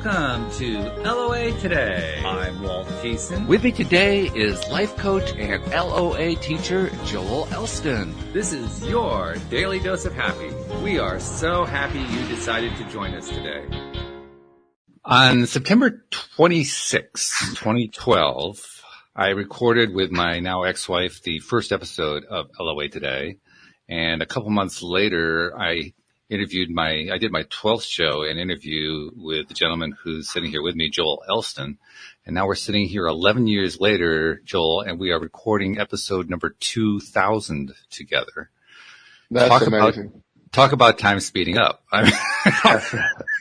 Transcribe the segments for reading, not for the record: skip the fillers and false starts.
Welcome to LOA Today. I'm Walt Thiessen. With me today is life coach and LOA teacher Joel Elston. This is your daily dose of happy. We are so happy you decided to join us today. On September 26, 2012, I recorded with my now ex-wife the first episode of LOA Today. And a couple months later, I did my 12th show, an interview with the gentleman who's sitting here with me, Joel Elston. And now we're sitting here 11 years later, Joel, and we are recording episode number 2000 together. That's amazing. Talk about time speeding up.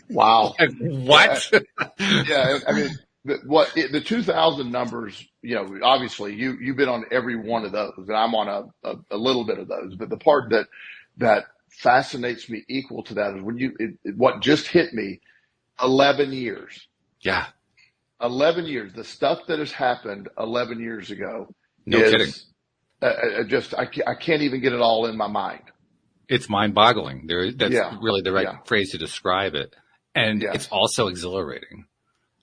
Wow. What? Yeah. I mean, the 2000 numbers, obviously you've been on every one of those, and I'm on a little bit of those, but the part that fascinates me equal to that is when what just hit me, 11 years. Yeah. 11 years. The stuff that has happened 11 years ago. No kidding. I can't even get it all in my mind. It's mind-boggling. That's really the right phrase to describe it. And it's also exhilarating.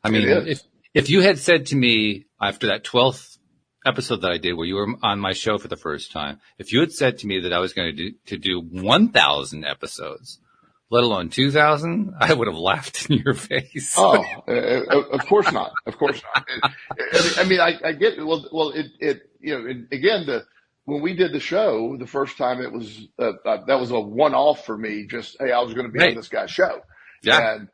I mean, if you had said to me after that 12th episode that I did where you were on my show for the first time, if you had said to me that I was going to do 1,000 episodes, let alone 2,000, I would have laughed in your face. Oh, of course not. Of course not. I get it. Well, again, when we did the show the first time, it was that was a one-off for me. Just, hey, I was going to be on this guy's show. Yeah. And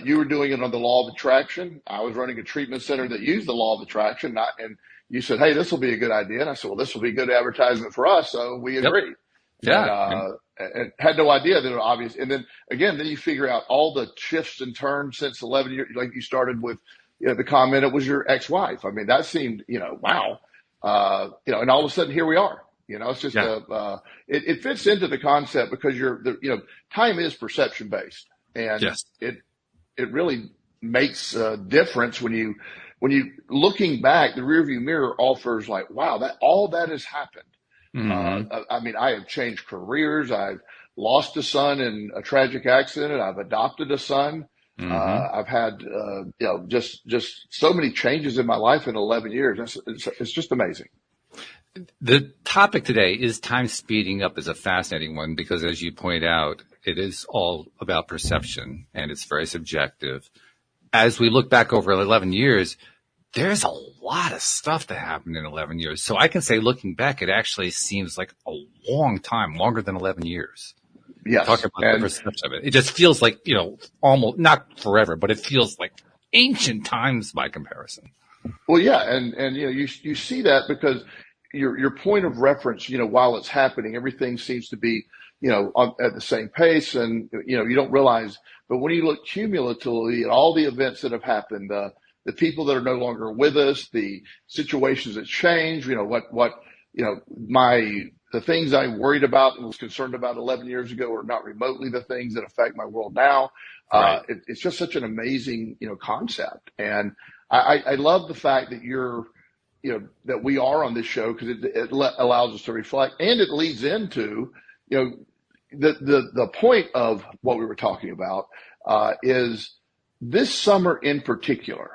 you were doing it on the law of attraction. I was running a treatment center that used the law of attraction. And you said, hey, this will be a good idea. And I said, well, this will be good advertisement for us. So we agreed. Yeah. And had no idea that it was obvious. And then again, you figure out all the shifts and turns since 11 years. Like you started with the comment, it was your ex-wife. I mean, that seemed, wow. And all of a sudden here we are. It's just it fits into the concept because time is perception based. And it really makes a difference when you looking back, the rearview mirror offers like, wow, all that has happened. Mm-hmm. I have changed careers. I've lost a son in a tragic accident. I've adopted a son. Mm-hmm. I've had, just so many changes in my life in 11 years. It's just amazing. The topic today is time speeding up is a fascinating one because, as you point out, it is all about perception and it's very subjective. As we look back over 11 years, there's a lot of stuff that happened in 11 years. So I can say, looking back, it actually seems like a long time, longer than 11 years. Yes. Talk about the perception of it. It just feels like, almost not forever, but it feels like ancient times by comparison. Well, yeah. And you see that because your point of reference, while it's happening, everything seems to be, at the same pace and, you don't realize, but when you look cumulatively at all the events that have happened, the people that are no longer with us, the situations that change, the things I worried about and was concerned about 11 years ago are not remotely the things that affect my world now. Right. It's just such an amazing, concept. And I love the fact that that we are on this show because it allows us to reflect, and it leads into, the point of what we were talking about, is this summer in particular.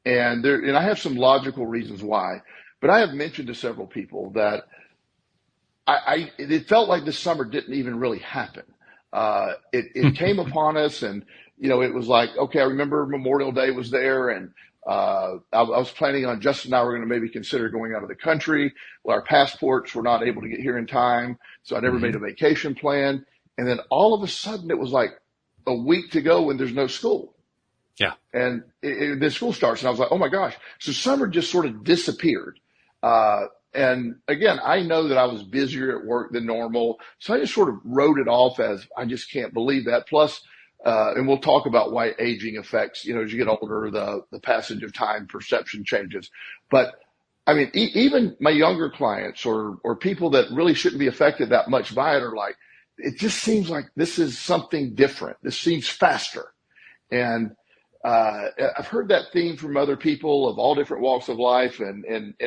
And I have some logical reasons why, but I have mentioned to several people that it felt like this summer didn't even really happen. It came upon us and, it was like, okay, I remember Memorial Day was there and, I was planning on Justin and I were going to maybe consider going out of the country. Well, our passports were not able to get here in time. So I never made a vacation plan. And then all of a sudden it was like a week to go when there's no school. Yeah. And the school starts and I was like, oh my gosh. So summer just sort of disappeared. And again, I know that I was busier at work than normal. So I just sort of wrote it off as I just can't believe that. Plus, and we'll talk about why aging affects, as you get older, the passage of time, perception changes. But I mean, even my younger clients or people that really shouldn't be affected that much by it are like, it just seems like this is something different. This seems faster. And I've heard that theme from other people of all different walks of life, and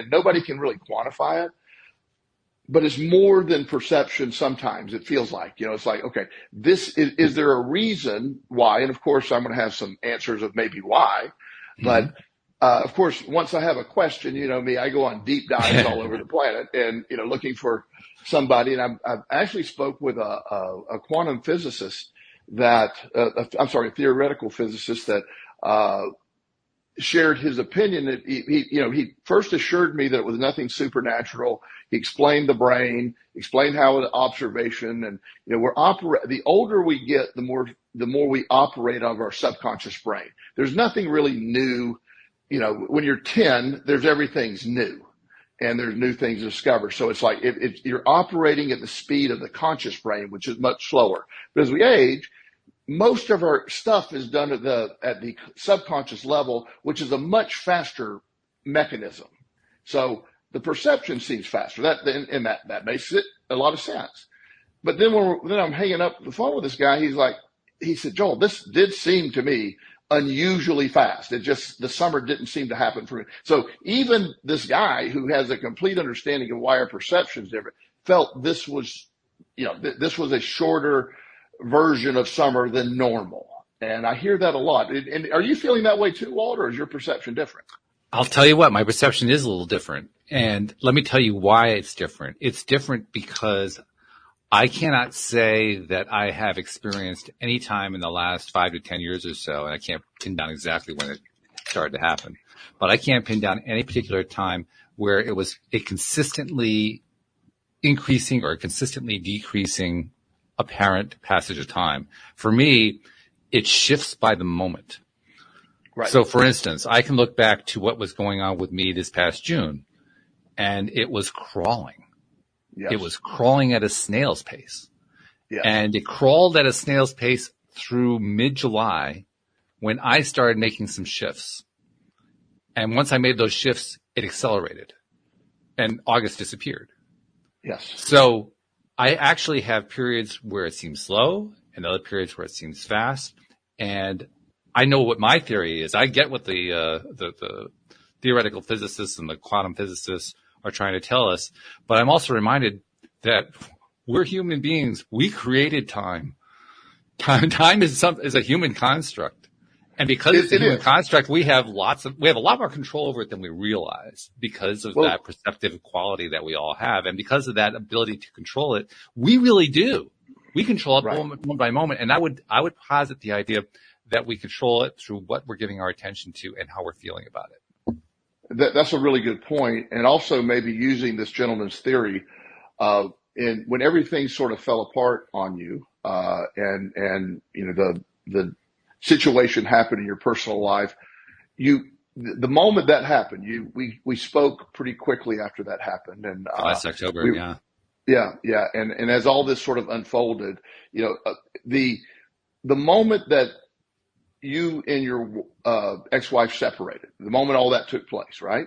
nobody can really quantify it. but it's more than perception. Sometimes it feels like, it's like, okay, is there a reason why? And of course, I'm going to have some answers of maybe why, but of course, once I have a question, me, I go on deep dives all over the planet and, looking for somebody. And I've actually spoke with a quantum physicist a theoretical physicist that, shared his opinion that he first assured me that it was nothing supernatural. He explained the brain, explained how the observation, and the older we get, the more we operate out of our subconscious brain. There's nothing really new. When you're 10, everything's new, and there's new things to discover. So it's like you're operating at the speed of the conscious brain, which is much slower. But as we age, most of our stuff is done at the subconscious level, which is a much faster mechanism. So the perception seems faster. That makes it a lot of sense. But then then I'm hanging up the phone with this guy. He said, Joel, this did seem to me unusually fast. The summer didn't seem to happen for me. So even this guy who has a complete understanding of why our perception is different felt this was a shorter version of summer than normal. And I hear that a lot. And are you feeling that way too, Walt, or is your perception different? I'll tell you what, my perception is a little different. And let me tell you why it's different. It's different because I cannot say that I have experienced any time in the last 5 to 10 years or so, and I can't pin down exactly when it started to happen, but I can't pin down any particular time where it was a consistently increasing or consistently decreasing apparent passage of time. For me, it shifts by the moment. Right. So for instance, I can look back to what was going on with me this past June, and it was crawling. Yes. It was crawling at a snail's pace. Yes. And it crawled at a snail's pace through mid-July when I started making some shifts. And once I made those shifts, it accelerated. And August disappeared. Yes. So I actually have periods where it seems slow and other periods where it seems fast. And I know what my theory is. I get what the theoretical physicists and the quantum physicists are trying to tell us. But I'm also reminded that we're human beings. We created time. Time is a human construct. And because it's a human construct, we have a lot more control over it than we realize because of that perceptive quality that we all have. And because of that ability to control it, we really do. We control it moment by moment. And I would posit the idea that we control it through what we're giving our attention to and how we're feeling about it. That's a really good point. And also maybe using this gentleman's theory when everything sort of fell apart on you, and the situation happened in your personal life, the moment that happened, we spoke pretty quickly after that happened. And last October, Yeah. And as all this sort of unfolded, the moment that you and your ex-wife separated, the moment all that took place, right?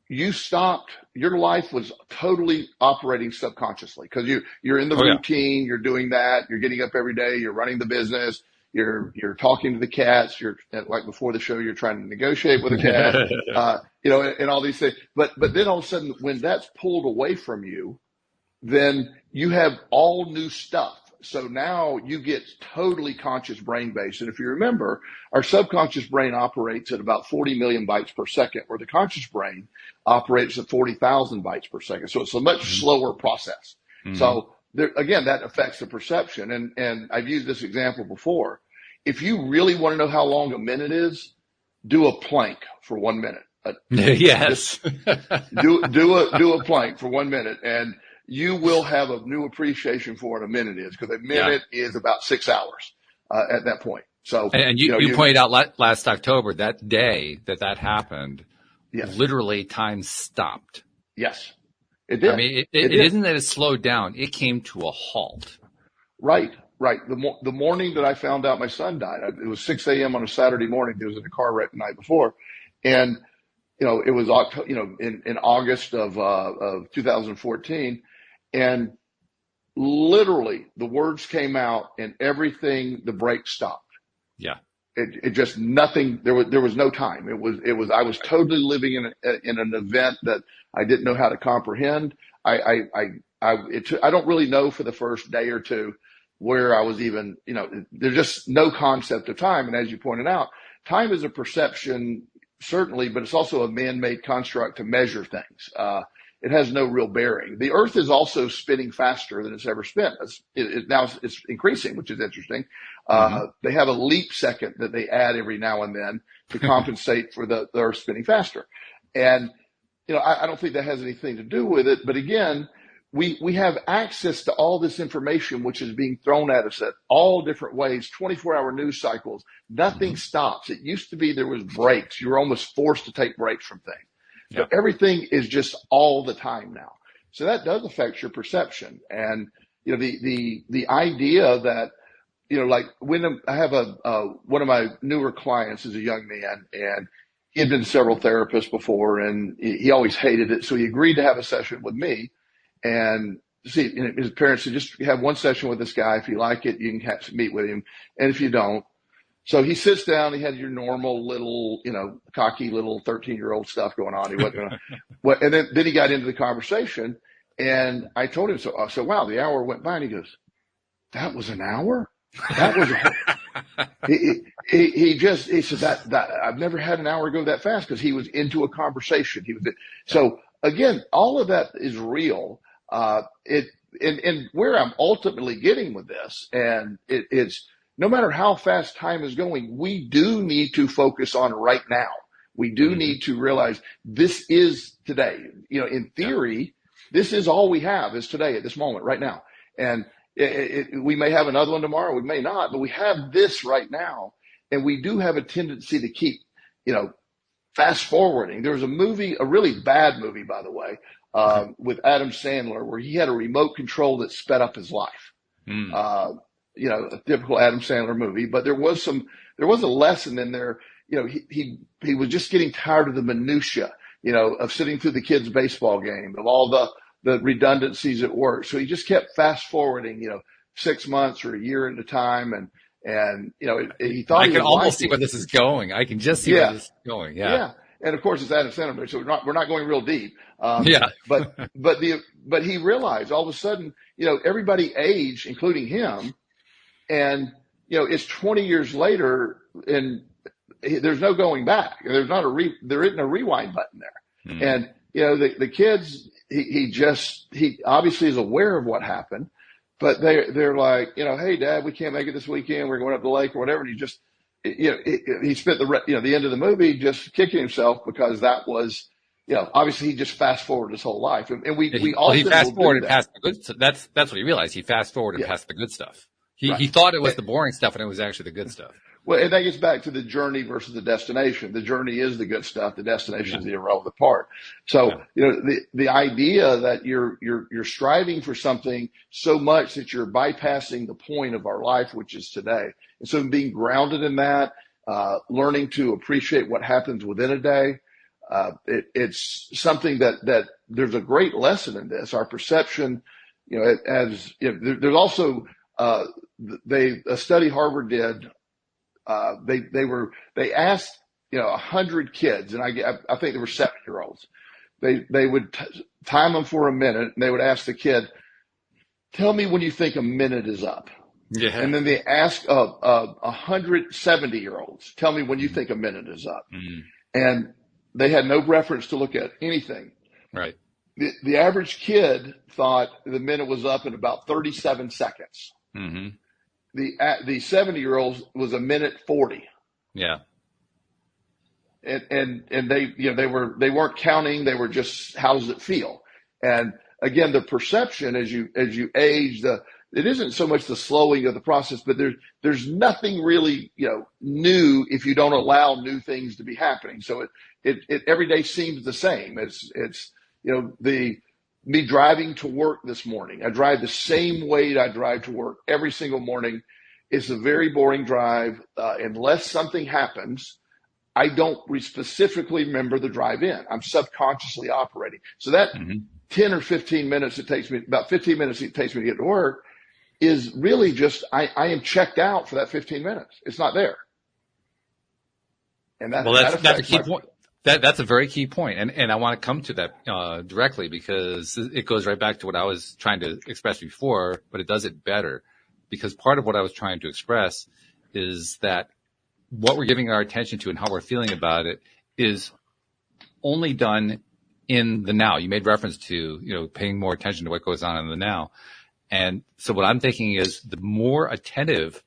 You stopped, your life was totally operating subconsciously because you're in the routine, you're doing that, you're getting up every day, you're running the business, you're talking to the cats, you're like before the show, you're trying to negotiate with a cat, and all these things. But then all of a sudden, when that's pulled away from you, then you have all new stuff. So now you get totally conscious brain based. And if you remember, our subconscious brain operates at about 40 million bytes per second, where the conscious brain operates at 40,000 bytes per second. So it's a much slower process. Mm-hmm. So again, that affects the perception. And I've used this example before. If you really want to know how long a minute is, do a plank for 1 minute. Yes. do a plank for 1 minute, and you will have a new appreciation for what a minute is, because a minute is about 6 hours at that point. So, and you pointed out last October, that day that happened, literally time stopped. Yes, it did. I mean, it isn't that it slowed down; it came to a halt. Right. The morning that I found out my son died, it was 6 a.m. on a Saturday morning. He was in a car wreck the night before, and it was in August of 2014. And literally the words came out and everything, the brakes stopped. Yeah. It just nothing. There was no time. I was totally living in an event that I didn't know how to comprehend. I don't really know for the first day or two where I was even, there's just no concept of time. And as you pointed out, time is a perception, certainly, but it's also a man-made construct to measure things. It has no real bearing. The Earth is also spinning faster than it's ever spent. Now it's increasing, which is interesting. They have a leap second that they add every now and then to compensate for the Earth spinning faster. And, I don't think that has anything to do with it. But again, we have access to all this information, which is being thrown at us at all different ways, 24-hour news cycles. Nothing stops. It used to be there was breaks. You were almost forced to take breaks from things. So everything is just all the time now. So that does affect your perception. And, the idea that, like when I have one of my newer clients is a young man, and he had been to several therapists before, and he always hated it. So he agreed to have a session with me. And see, his parents said, just have one session with this guy. If you like it, you can meet with him. And if you don't, so he sits down, he had your normal little, cocky little 13-year-old stuff going on. He wasn't and then he got into the conversation, and I told him, so wow, the hour went by, and he goes, that was an hour? That was he said that I've never had an hour go that fast, because he was into a conversation. So again, all of that is real. And where I'm ultimately getting with this, and it's no matter how fast time is going, we do need to focus on right now. We do need to realize this is today. In theory, this is all we have is today at this moment, right now. And we may have another one tomorrow, we may not, but we have this right now. And we do have a tendency to keep, fast forwarding. There was a movie, a really bad movie, by the way, with Adam Sandler, where he had a remote control that sped up his life. A typical Adam Sandler movie, but there was a lesson in there. He was just getting tired of the minutia, of sitting through the kids' baseball game, of all the redundancies at work. So he just kept fast forwarding, 6 months or a year at a time. And he thought I can almost see where this is going. I can just see where this is going. Yeah. And of course it's Adam Sandler, so we're not going real deep. But he realized all of a sudden, everybody aged, including him. And, it's 20 years later, and there's no going back. There isn't a rewind button there. And, the kids, he obviously is aware of what happened, but they're like, hey, Dad, we can't make it this weekend. We're going up the lake or whatever. And he just, he spent the end of the movie just kicking himself, because that was, obviously he just fast forwarded his whole life. And we all he fast forwarded past the good stuff. That's what he realized. He fast forwarded past the good stuff. He thought it was the boring stuff, and it was actually the good stuff. Well, and that gets back to the journey versus the destination. The journey is the good stuff. The destination is the irrelevant part. So, the idea that you're striving for something so much that you're bypassing the point of our life, which is today. And so being grounded in that, learning to appreciate what happens within a day, it's something that there's a great lesson in this. Our perception, there's also, a study Harvard did, they asked, 100 kids, and I think they were 7-year-olds. They would time them for a minute, and they would ask the kid, tell me when you think a minute is up. Yeah. And then they ask 170-year-olds, tell me when you think a minute is up. And they had no reference to look at anything. Right. The average kid thought the minute was up in about 37 seconds. The 70-year-olds was a minute 40. Yeah. And they weren't counting. They were just, how does it feel? And again, the perception as you age, it isn't so much the slowing of the process, but there's nothing really, new if you don't allow new things to be happening. So it every day seems the same. It's me driving to work this morning. I drive the same way I drive to work every single morning. It's a very boring drive. Unless something happens, I don't specifically remember the drive in. I'm subconsciously operating. So that 10 or 15 minutes it takes me, about 15 minutes it takes me to get to work, is really just, I am checked out for that 15 minutes. It's not there. And that's a key point. That's a very key point. And I want to come to that directly because it goes right back to what I was trying to express before, but it does it better. Because part of what I was trying to express is that what we're giving our attention to and how we're feeling about it is only done in the now. You made reference to, paying more attention to what goes on in the now. And so what I'm thinking is the more attentive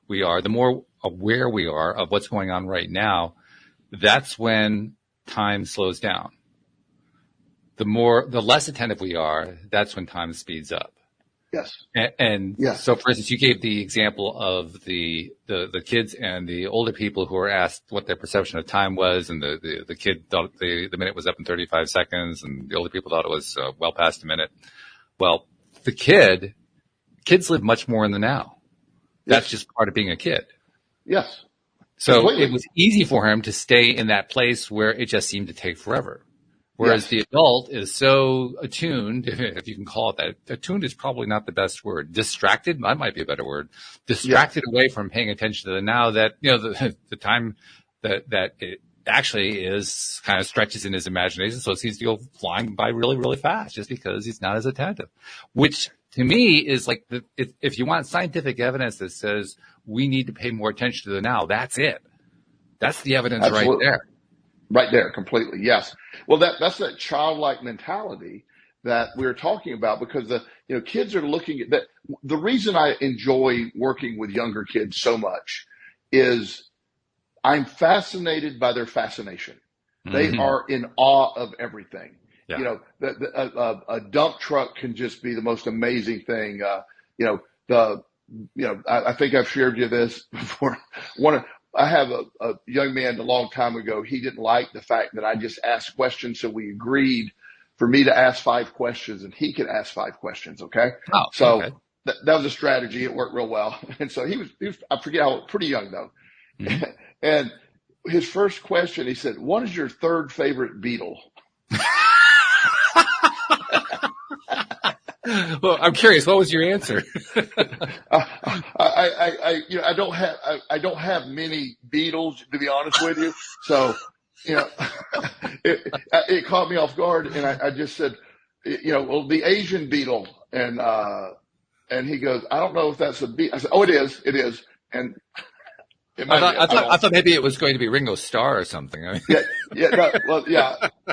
we are, the more aware we are of what's going on right now, that's when time slows down. The less attentive we are, that's when time speeds up. Yes. And yes. So, for instance, you gave the example of the kids and the older people who were asked what their perception of time was, and the kid thought the minute was up in 35 seconds, and the older people thought it was well past a minute. Well, the kids live much more in the now. That's Yes. just part of being a kid. Yes. So Completely. It was easy for him to stay in that place where it just seemed to take forever. Whereas the adult is so attuned, if you can call it that. Attuned is probably not the best word. Distracted, that might be a better word. Distracted away from paying attention to the now, that, the time that it actually is kind of stretches in his imagination. So it seems to go flying by really, really fast just because he's not as attentive, which to me is like, if you want scientific evidence that says we need to pay more attention to the now, that's it. That's the evidence. Absolutely. Right there. Right there, completely. Yes. Well, that's that childlike mentality that we're talking about, because kids are looking at that. The reason I enjoy working with younger kids so much is I'm fascinated by their fascination. Mm-hmm. They are in awe of everything. Yeah. A dump truck can just be the most amazing thing. I think I've shared you this before. I have a young man a long time ago. He didn't like the fact that I just asked questions. So we agreed for me to ask 5 questions and he could ask 5 questions. Okay. Oh, so okay. That was a strategy. It worked real well. And so he was, I forget how, pretty young though. Mm-hmm. And his first question, he said, "What is your third favorite Beatle?" Well, I'm curious. What was your answer? I don't have many Beatles, to be honest with you. So, it caught me off guard, and I just said, well, the Asian Beatle, and he goes, "I don't know if that's a Beatle." I said, "Oh, it is," and. I thought maybe it was going to be Ringo Starr or something. I mean.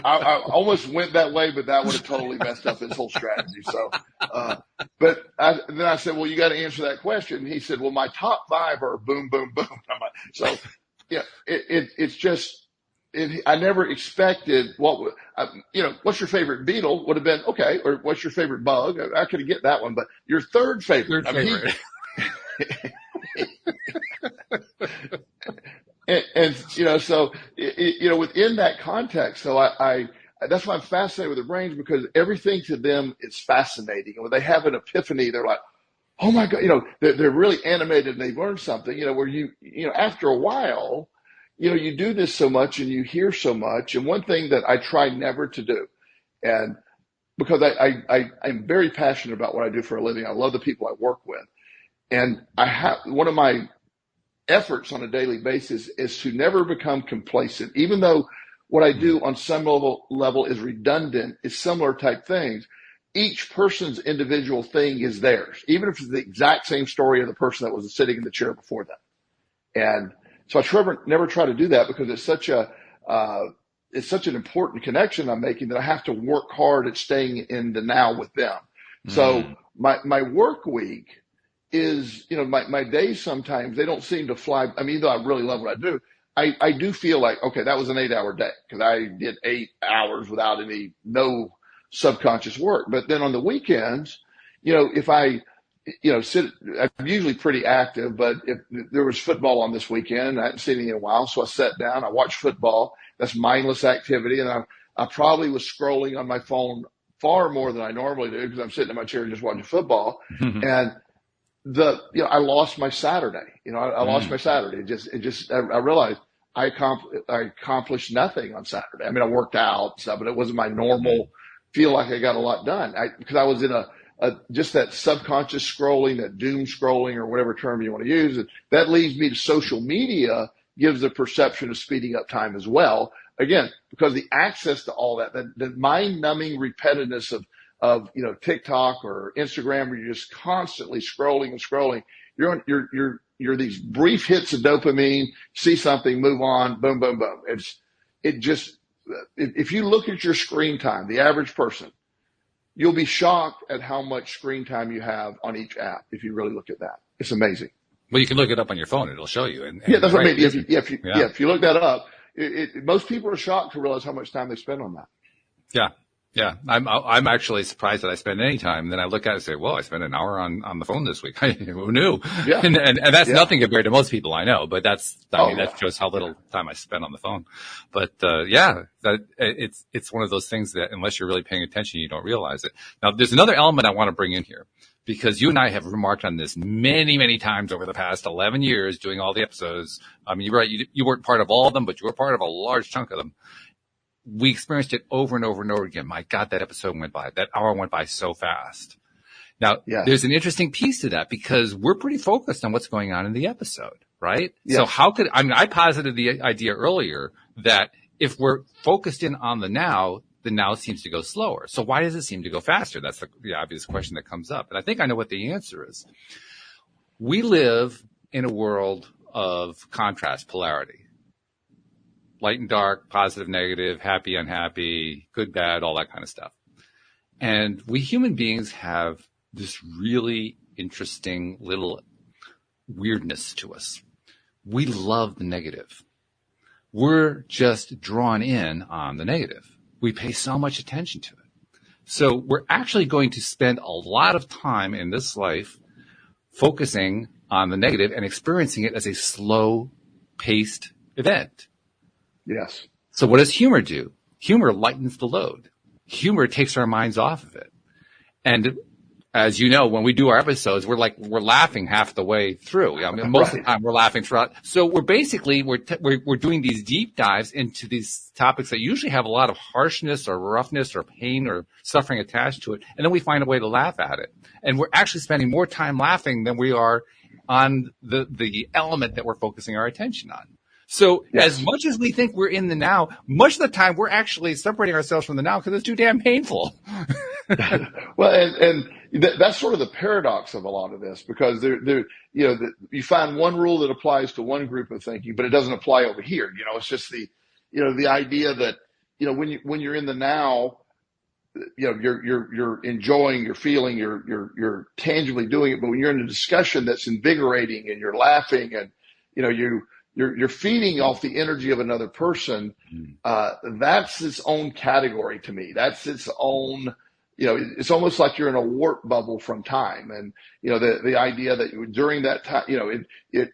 I almost went that way, but that would have totally messed up his whole strategy. So, then I said, "Well, you got to answer that question." And he said, "Well, my top 5 are boom, boom, boom." I'm like, so, it's just, I never expected what's your favorite Beatle would have been okay, or what's your favorite bug? I could get that one, but your third favorite. So within that context, so I that's why I'm fascinated with their brains, because everything to them is fascinating. And when they have an epiphany, they're like, "Oh my God," they're really animated and they've learned something, where after a while, you do this so much and you hear so much. And one thing that I try never to do, and because I'm very passionate about what I do for a living, I love the people I work with. And one of my efforts on a daily basis is to never become complacent, even though what I do on some level is redundant, is similar type things. Each person's individual thing is theirs, even if it's the exact same story of the person that was sitting in the chair before them. And so I never try to do that, because it's such an important connection I'm making that I have to work hard at staying in the now with them. Mm. So my work week is, my days sometimes, they don't seem to fly. I mean, though I really love what I do, I do feel like, okay, that was an 8-hour day, because I did 8 hours without no subconscious work. But then on the weekends, if I, I'm usually pretty active, but if there was football on this weekend, I hadn't seen it in a while. So I sat down, I watched football. That's mindless activity. And I probably was scrolling on my phone far more than I normally do, because I'm sitting in my chair just watching football. Mm-hmm. And I lost my Saturday. I lost my Saturday. I realized I accomplished nothing on Saturday. I mean, I worked out and stuff, but it wasn't my normal feel like I got a lot done. Because I was in just that subconscious scrolling, that doom scrolling, or whatever term you want to use. And that leads me to social media gives the perception of speeding up time as well. Again, because the access to all that, the mind-numbing repetitiveness of TikTok or Instagram, where you're just constantly scrolling and scrolling. You're these brief hits of dopamine, see something, move on, boom, boom, boom. If you look at your screen time, the average person, you'll be shocked at how much screen time you have on each app. If you really look at that, it's amazing. Well, you can look it up on your phone; it'll show you. Yeah, that's what I mean. If you look that up, most people are shocked to realize how much time they spend on that. Yeah. I'm actually surprised that I spend any time. Then I look at it and say, well, I spent an hour on the phone this week. Who knew? Yeah. And that's nothing compared to most people I know, but that shows how little time I spend on the phone. But, it's one of those things that unless you're really paying attention, you don't realize it. Now, there's another element I want to bring in here, because you and I have remarked on this many, many times over the past 11 years doing all the episodes. I mean, you're right. You weren't part of all of them, but you were part of a large chunk of them. We experienced it over and over and over again. My God, that episode went by. That hour went by so fast. Now, There's an interesting piece to that, because we're pretty focused on what's going on in the episode, right? Yes. So I posited the idea earlier that if we're focused in on the now seems to go slower. So why does it seem to go faster? That's the obvious question that comes up. And I think I know what the answer is. We live in a world of contrast, polarity. Light and dark, positive, negative, happy, unhappy, good, bad, all that kind of stuff. And we human beings have this really interesting little weirdness to us. We love the negative. We're just drawn in on the negative. We pay so much attention to it. So we're actually going to spend a lot of time in this life focusing on the negative and experiencing it as a slow-paced event. Yes. So what does humor do? Humor lightens the load. Humor takes our minds off of it. And as you know, when we do our episodes, we're laughing half the way through. I mean, most of the time we're laughing throughout. So we're basically, we're doing these deep dives into these topics that usually have a lot of harshness or roughness or pain or suffering attached to it. And then we find a way to laugh at it. And we're actually spending more time laughing than we are on the element that we're focusing our attention on. So as much as we think we're in the now, much of the time we're actually separating ourselves from the now because it's too damn painful. Well, and that's sort of the paradox of a lot of this, because you find one rule that applies to one group of thinking, but it doesn't apply over here. It's just the idea that, when you're in the now, you're enjoying, you're feeling, you're tangibly doing it. But when you're in a discussion that's invigorating and you're laughing and, you're feeding off the energy of another person. That's its own category to me. That's its own, it's almost like you're in a warp bubble from time. And, the idea that during that time,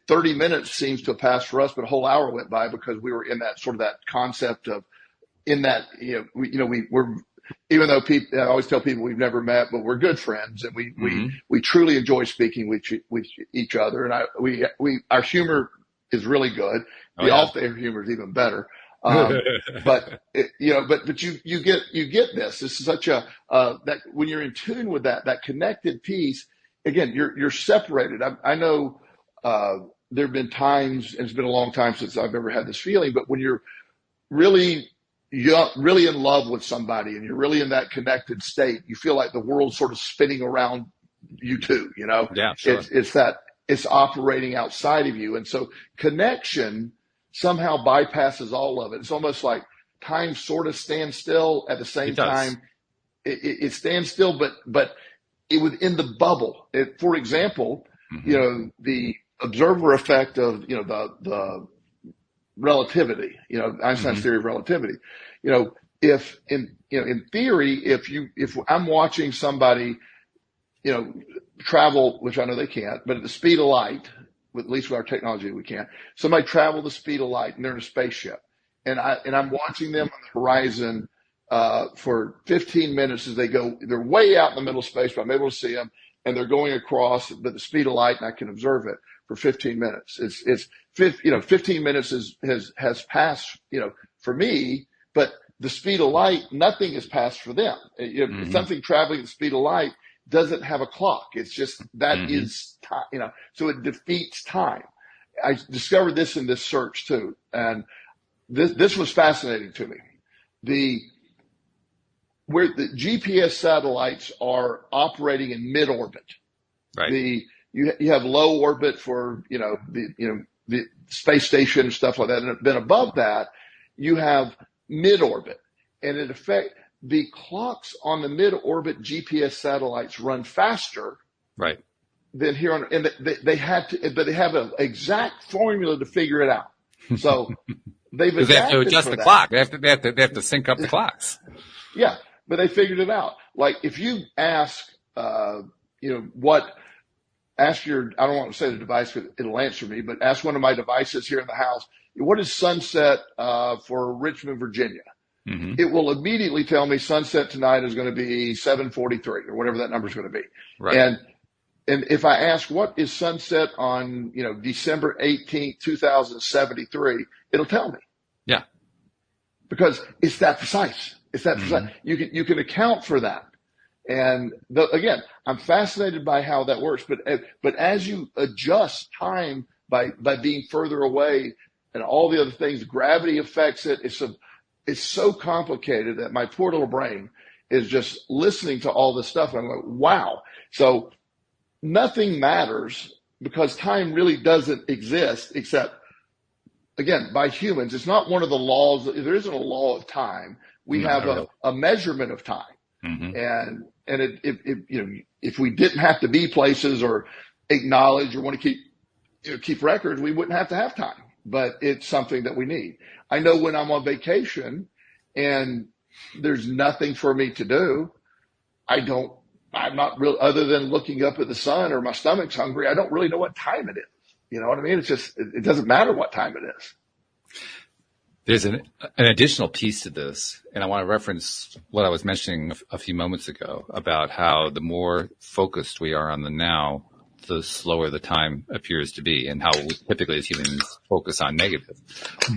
30 minutes seems to have passed for us, but a whole hour went by because we were in that sort of that concept of in that, we're, even though I always tell people we've never met, but we're good friends, and we truly enjoy speaking with each other. And our humor is really good. The off-air humor is even better. But you get this. This is such a that when you're in tune with that connected piece, again, you're separated. I know there have been times, and it's been a long time since I've ever had this feeling, but when you're really in love with somebody and you're really in that connected state, you feel like the world's sort of spinning around you too. Yeah, sure. It's operating outside of you. And so connection somehow bypasses all of it. It's almost like time sort of stands still at the same time. It stands still, but within the bubble. For example, the observer effect of, the relativity, Einstein's theory of relativity. If in theory, if I'm watching somebody, travel, which I know they can't, but at the speed of light, at least with our technology, we can. Somebody travel the speed of light and they're in a spaceship, and I'm watching them on the horizon for 15 minutes as they're way out in the middle of space, but I'm able to see them, and they're going across at the speed of light, and I can observe it for 15 minutes. 15 minutes has passed, for me, but the speed of light, nothing has passed for them. Something traveling at the speed of light doesn't have a clock. It's just that is time, so it defeats time. I discovered this in this search too. And this was fascinating to me. Where the GPS satellites are operating in mid-orbit. Right. You have low orbit for, the space station and stuff like that. And then above that, you have mid-orbit. And in effect, the clocks on the mid-orbit GPS satellites run faster. Right. Than here on, and they have an exact formula to figure it out. So they've Because they have to adapted adjust for the that. clock. They have to sync up the clocks. Yeah, but they figured it out. Like if you ask, ask your, I don't want to say the device because it'll answer me, but ask one of my devices here in the house, what is sunset for Richmond, Virginia? Mm-hmm. It will immediately tell me sunset tonight is going to be 7:43 or whatever that number is going to be. Right. And if I ask what is sunset on, December 18th, 2073, it'll tell me. Yeah. Because it's that precise. It's that precise. You can account for that. And again, I'm fascinated by how that works. But as you adjust time by being further away and all the other things, gravity affects it. It's so complicated that my poor little brain is just listening to all this stuff. And I'm like, wow. So nothing matters because time really doesn't exist except, again, by humans. It's not one of the laws. There isn't a law of time. We have a measurement of time. Mm-hmm. And if we didn't have to be places or acknowledge or want to keep records, we wouldn't have to have time. But it's something that we need. I know when I'm on vacation and there's nothing for me to do, I'm not really, other than looking up at the sun or my stomach's hungry, I don't really know what time it is. You know what I mean? It's just, it doesn't matter what time it is. There's an additional piece to this, and I want to reference what I was mentioning a few moments ago about how the more focused we are on the now, the slower the time appears to be, and how we typically as humans focus on negative.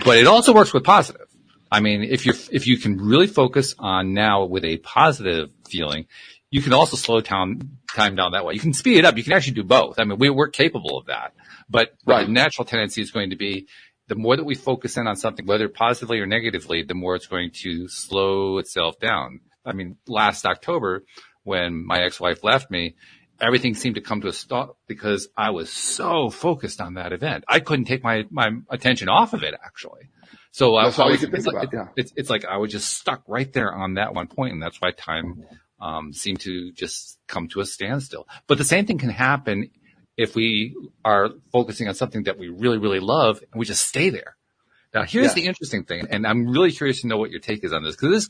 But it also works with positive. I mean, if you can really focus on now with a positive feeling, you can also slow time down that way. You can speed it up. You can actually do both. I mean, we're capable of that. But right. The natural tendency is going to be the more that we focus in on something, whether positively or negatively, the more it's going to slow itself down. I mean, last October, when my ex-wife left me, everything seemed to come to a stop because I was so focused on that event. I couldn't take my attention off of it, actually. So that's all you can think about. Yeah. It's like I was just stuck right there on that one point, and that's why time seemed to just come to a standstill. But the same thing can happen if we are focusing on something that we really, really love, and we just stay there. Now, here's the interesting thing, and I'm really curious to know what your take is on this, because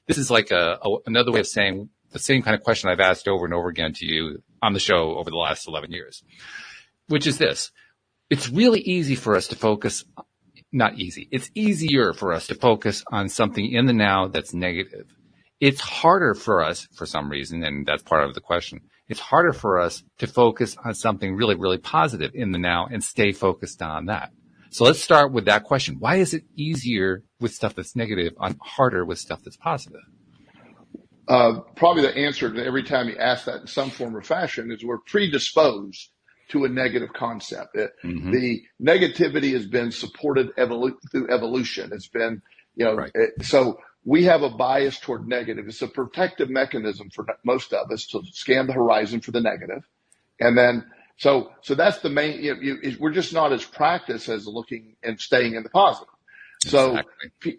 this is like another way of saying the same kind of question I've asked over and over again to you on the show over the last 11 years, which is this. It's really easy for us to focus, not easy, it's easier for us to focus on something in the now that's negative. It's harder for us, for some reason, and that's part of the question, it's harder for us to focus on something really, really positive in the now and stay focused on that. So let's start with that question. Why is it easier with stuff that's negative and harder with stuff that's positive? Probably the answer to every time you ask that in some form or fashion is we're predisposed to a negative concept. The negativity has been supported through evolution. It's been, right. So we have a bias toward negative. It's a protective mechanism for most of us to scan the horizon for the negative. And then, so that's the main, we're just not as practiced as looking and staying in the positive. Exactly. So,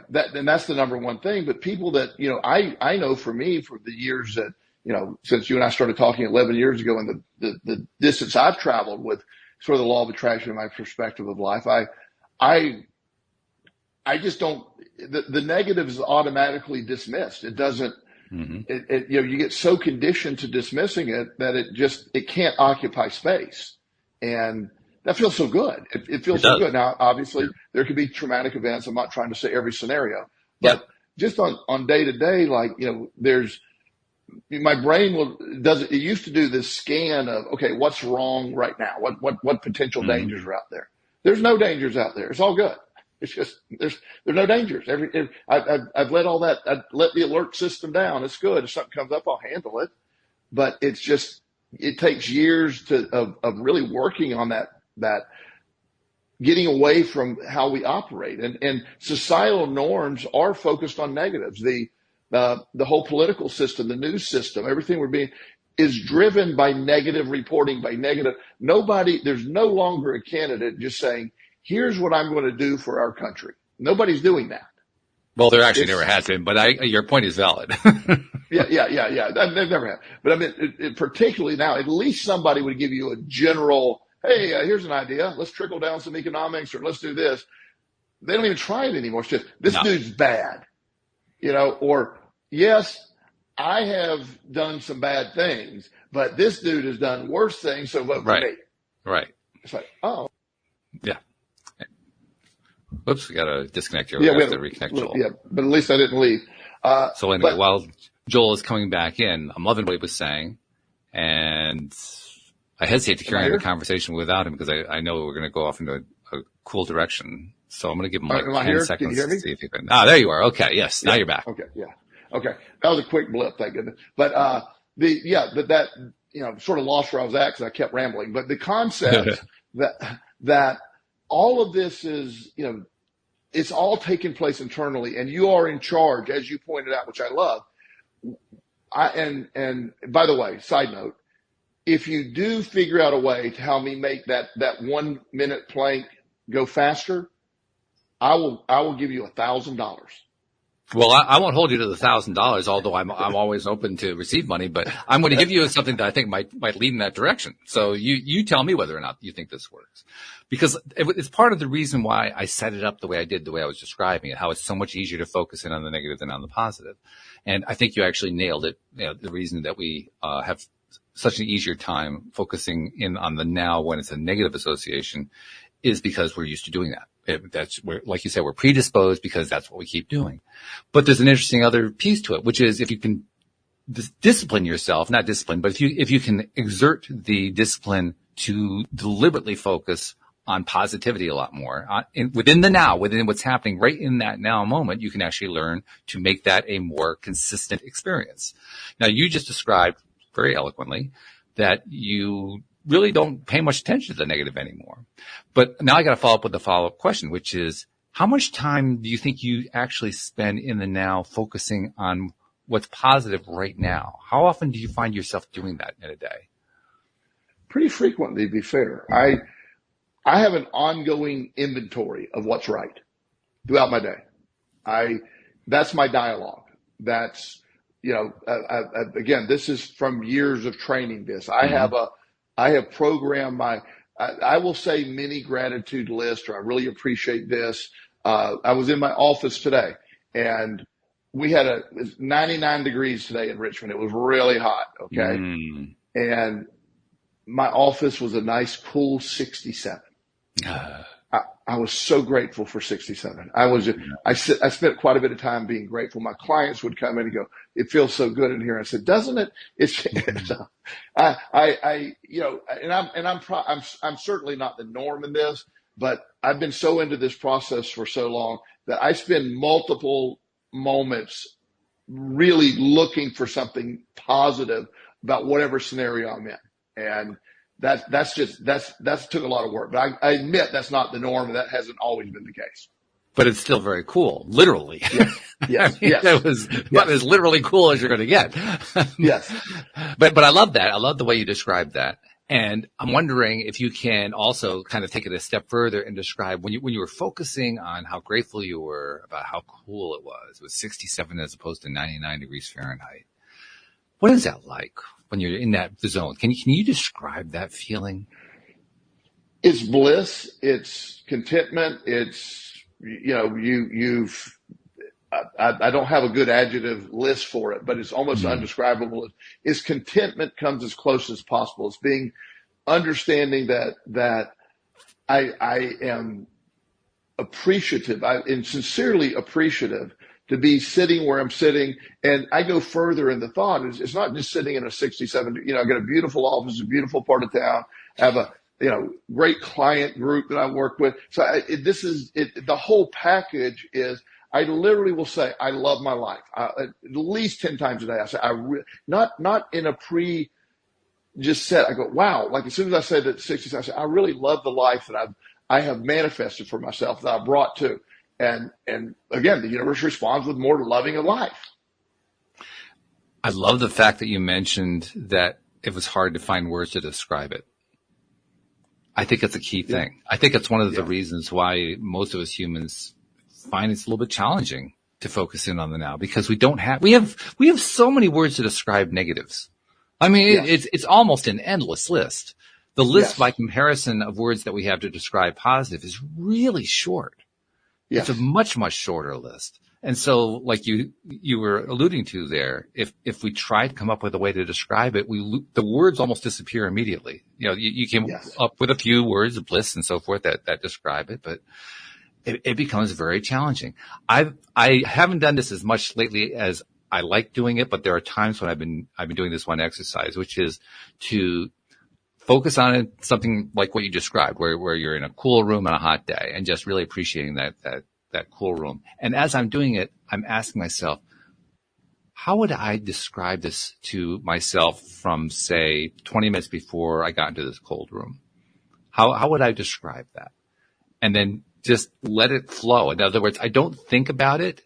that's the number one thing. But people that, I know for me, for the years that, since you and I started talking 11 years ago and the distance I've traveled with sort of the law of attraction in my perspective of life, I just don't, the negative is automatically dismissed. It doesn't, you get so conditioned to dismissing it that it can't occupy space. And that feels so good. It feels so good. Now, obviously, there could be traumatic events. I'm not trying to say every scenario, but just on day to day, like, my brain it used to do this scan of, okay, what's wrong right now? What potential dangers are out there? There's no dangers out there. It's all good. It's just, there's no dangers. I've let all that, I've let the alert system down. It's good. If something comes up, I'll handle it. But it's just, it takes years of really working on that getting away from how we operate, and societal norms are focused on negatives. The whole political system, the news system, everything we're being is driven by negative reporting, by negative. There's no longer a candidate just saying, here's what I'm going to do for our country. Nobody's doing that. Well, there actually never has been, but your point is valid. Yeah. They've never had. But I mean, particularly now, at least somebody would give you a general, hey, here's an idea. Let's trickle down some economics, or let's do this. They don't even try it anymore. It's just, this dude's bad, or yes, I have done some bad things, but this dude has done worse things, so vote for me. Right. It's like, oh. Yeah. Whoops, we got to disconnect here. Yeah, we have to reconnect Joel. Yeah, but at least I didn't leave. So anyway, while Joel is coming back in, I'm loving what he was saying, and I hesitate to carry on the conversation without him because I know we're going to go off into a cool direction. So I'm going to give him like 10 seconds Can you hear me? to see if he can. There you are. Okay, yes, now you're back. Okay, yeah. Okay, that was a quick blip, thank goodness. But that sort of lost where I was at because I kept rambling. But the concept that all of this is, it's all taking place internally, and you are in charge, as you pointed out, which I love. And by the way, side note, if you do figure out a way to help me make that 1 minute plank go faster, I will give you $1,000. Well, I won't hold you to the $1,000, although I'm always open to receive money, but I'm going to give you something that I think might lead in that direction. So you tell me whether or not you think this works, because it's part of the reason why I set it up the way I did, the way I was describing it, how it's so much easier to focus in on the negative than on the positive. And I think you actually nailed it. The reason that we have such an easier time focusing in on the now when it's a negative association is because we're used to doing that. Like you said, we're predisposed because that's what we keep doing. But there's an interesting other piece to it, which is if you can discipline yourself, not discipline, but if you can exert the discipline to deliberately focus on positivity a lot more within the now, within what's happening right in that now moment, you can actually learn to make that a more consistent experience. Now, you just described very eloquently that you really don't pay much attention to the negative anymore. But now I got to follow up with the follow-up question, which is, how much time do you think you actually spend in the now focusing on what's positive right now? How often do you find yourself doing that in a day? Pretty frequently, to be fair. I have an ongoing inventory of what's right throughout my day. That's my dialogue. That's, again, this is from years of training this. I have programmed I will say mini gratitude list, or I really appreciate this. I was in my office today, and we had it was 99 degrees today in Richmond. It was really hot. Okay. And my office was a nice cool 67. I was so grateful for 67. I spent quite a bit of time being grateful. My clients would come in and go, "It feels so good in here." I said, "Doesn't it?" I'm certainly not the norm in this, but I've been so into this process for so long that I spend multiple moments really looking for something positive about whatever scenario I'm in. And that's took a lot of work, but I admit that's not the norm, and that hasn't always been the case. But it's still very cool, literally. Yes. It was about as literally cool as you're going to get. Yes. But I love that. I love the way you described that. And I'm wondering if you can also kind of take it a step further and describe when you were focusing on how grateful you were about how cool it was 67 as opposed to 99 degrees Fahrenheit. What is that like when you're in that zone? Can you describe that feeling? It's bliss. It's contentment. It's, I don't have a good adjective list for it, but it's almost undescribable. It's contentment comes as close as possible. It's being understanding that I am appreciative. I am sincerely appreciative to be sitting where I'm sitting. And I go further in the thought. It's not just sitting in a 67, I got a beautiful office, a beautiful part of town. I have a, great client group that I work with. So the whole package is, I literally will say, I love my life. At least 10 times a day. I say, not in a just said, I go, wow. Like as soon as I said that 60, I said, I really love the life that I have manifested for myself, that I brought to. And again, the universe responds with more loving of life. I love the fact that you mentioned that it was hard to find words to describe it. I think it's a key thing. Yeah. I think it's one of the reasons why most of us humans find it's a little bit challenging to focus in on the now, because we have so many words to describe negatives. I mean, it's almost an endless list. The list by comparison of words that we have to describe positive is really short. Yes. It's a much, much shorter list. And so, like you were alluding to there, if we try to come up with a way to describe it, the words almost disappear immediately. You know, you came up with a few words of bliss and so forth that describe it, but it becomes very challenging. I haven't done this as much lately as I like doing it, but there are times when I've been doing this one exercise, which is to focus on something like what you described, where you're in a cool room on a hot day and just really appreciating that cool room. And as I'm doing it, I'm asking myself, how would I describe this to myself from, say, 20 minutes before I got into this cold room? How would I describe that? And then just let it flow. In other words, I don't think about it.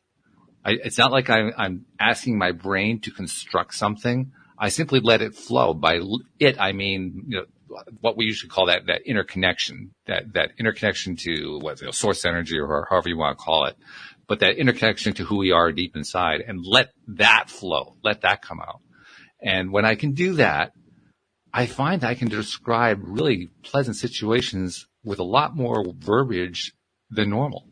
It's not like I'm asking my brain to construct something. I simply let it flow. By it, I mean, you know, what we usually call that interconnection, that interconnection to source energy, or however you want to call it, but that interconnection to who we are deep inside, and let that flow, let that come out. And when I can do that, I find I can describe really pleasant situations with a lot more verbiage than normal,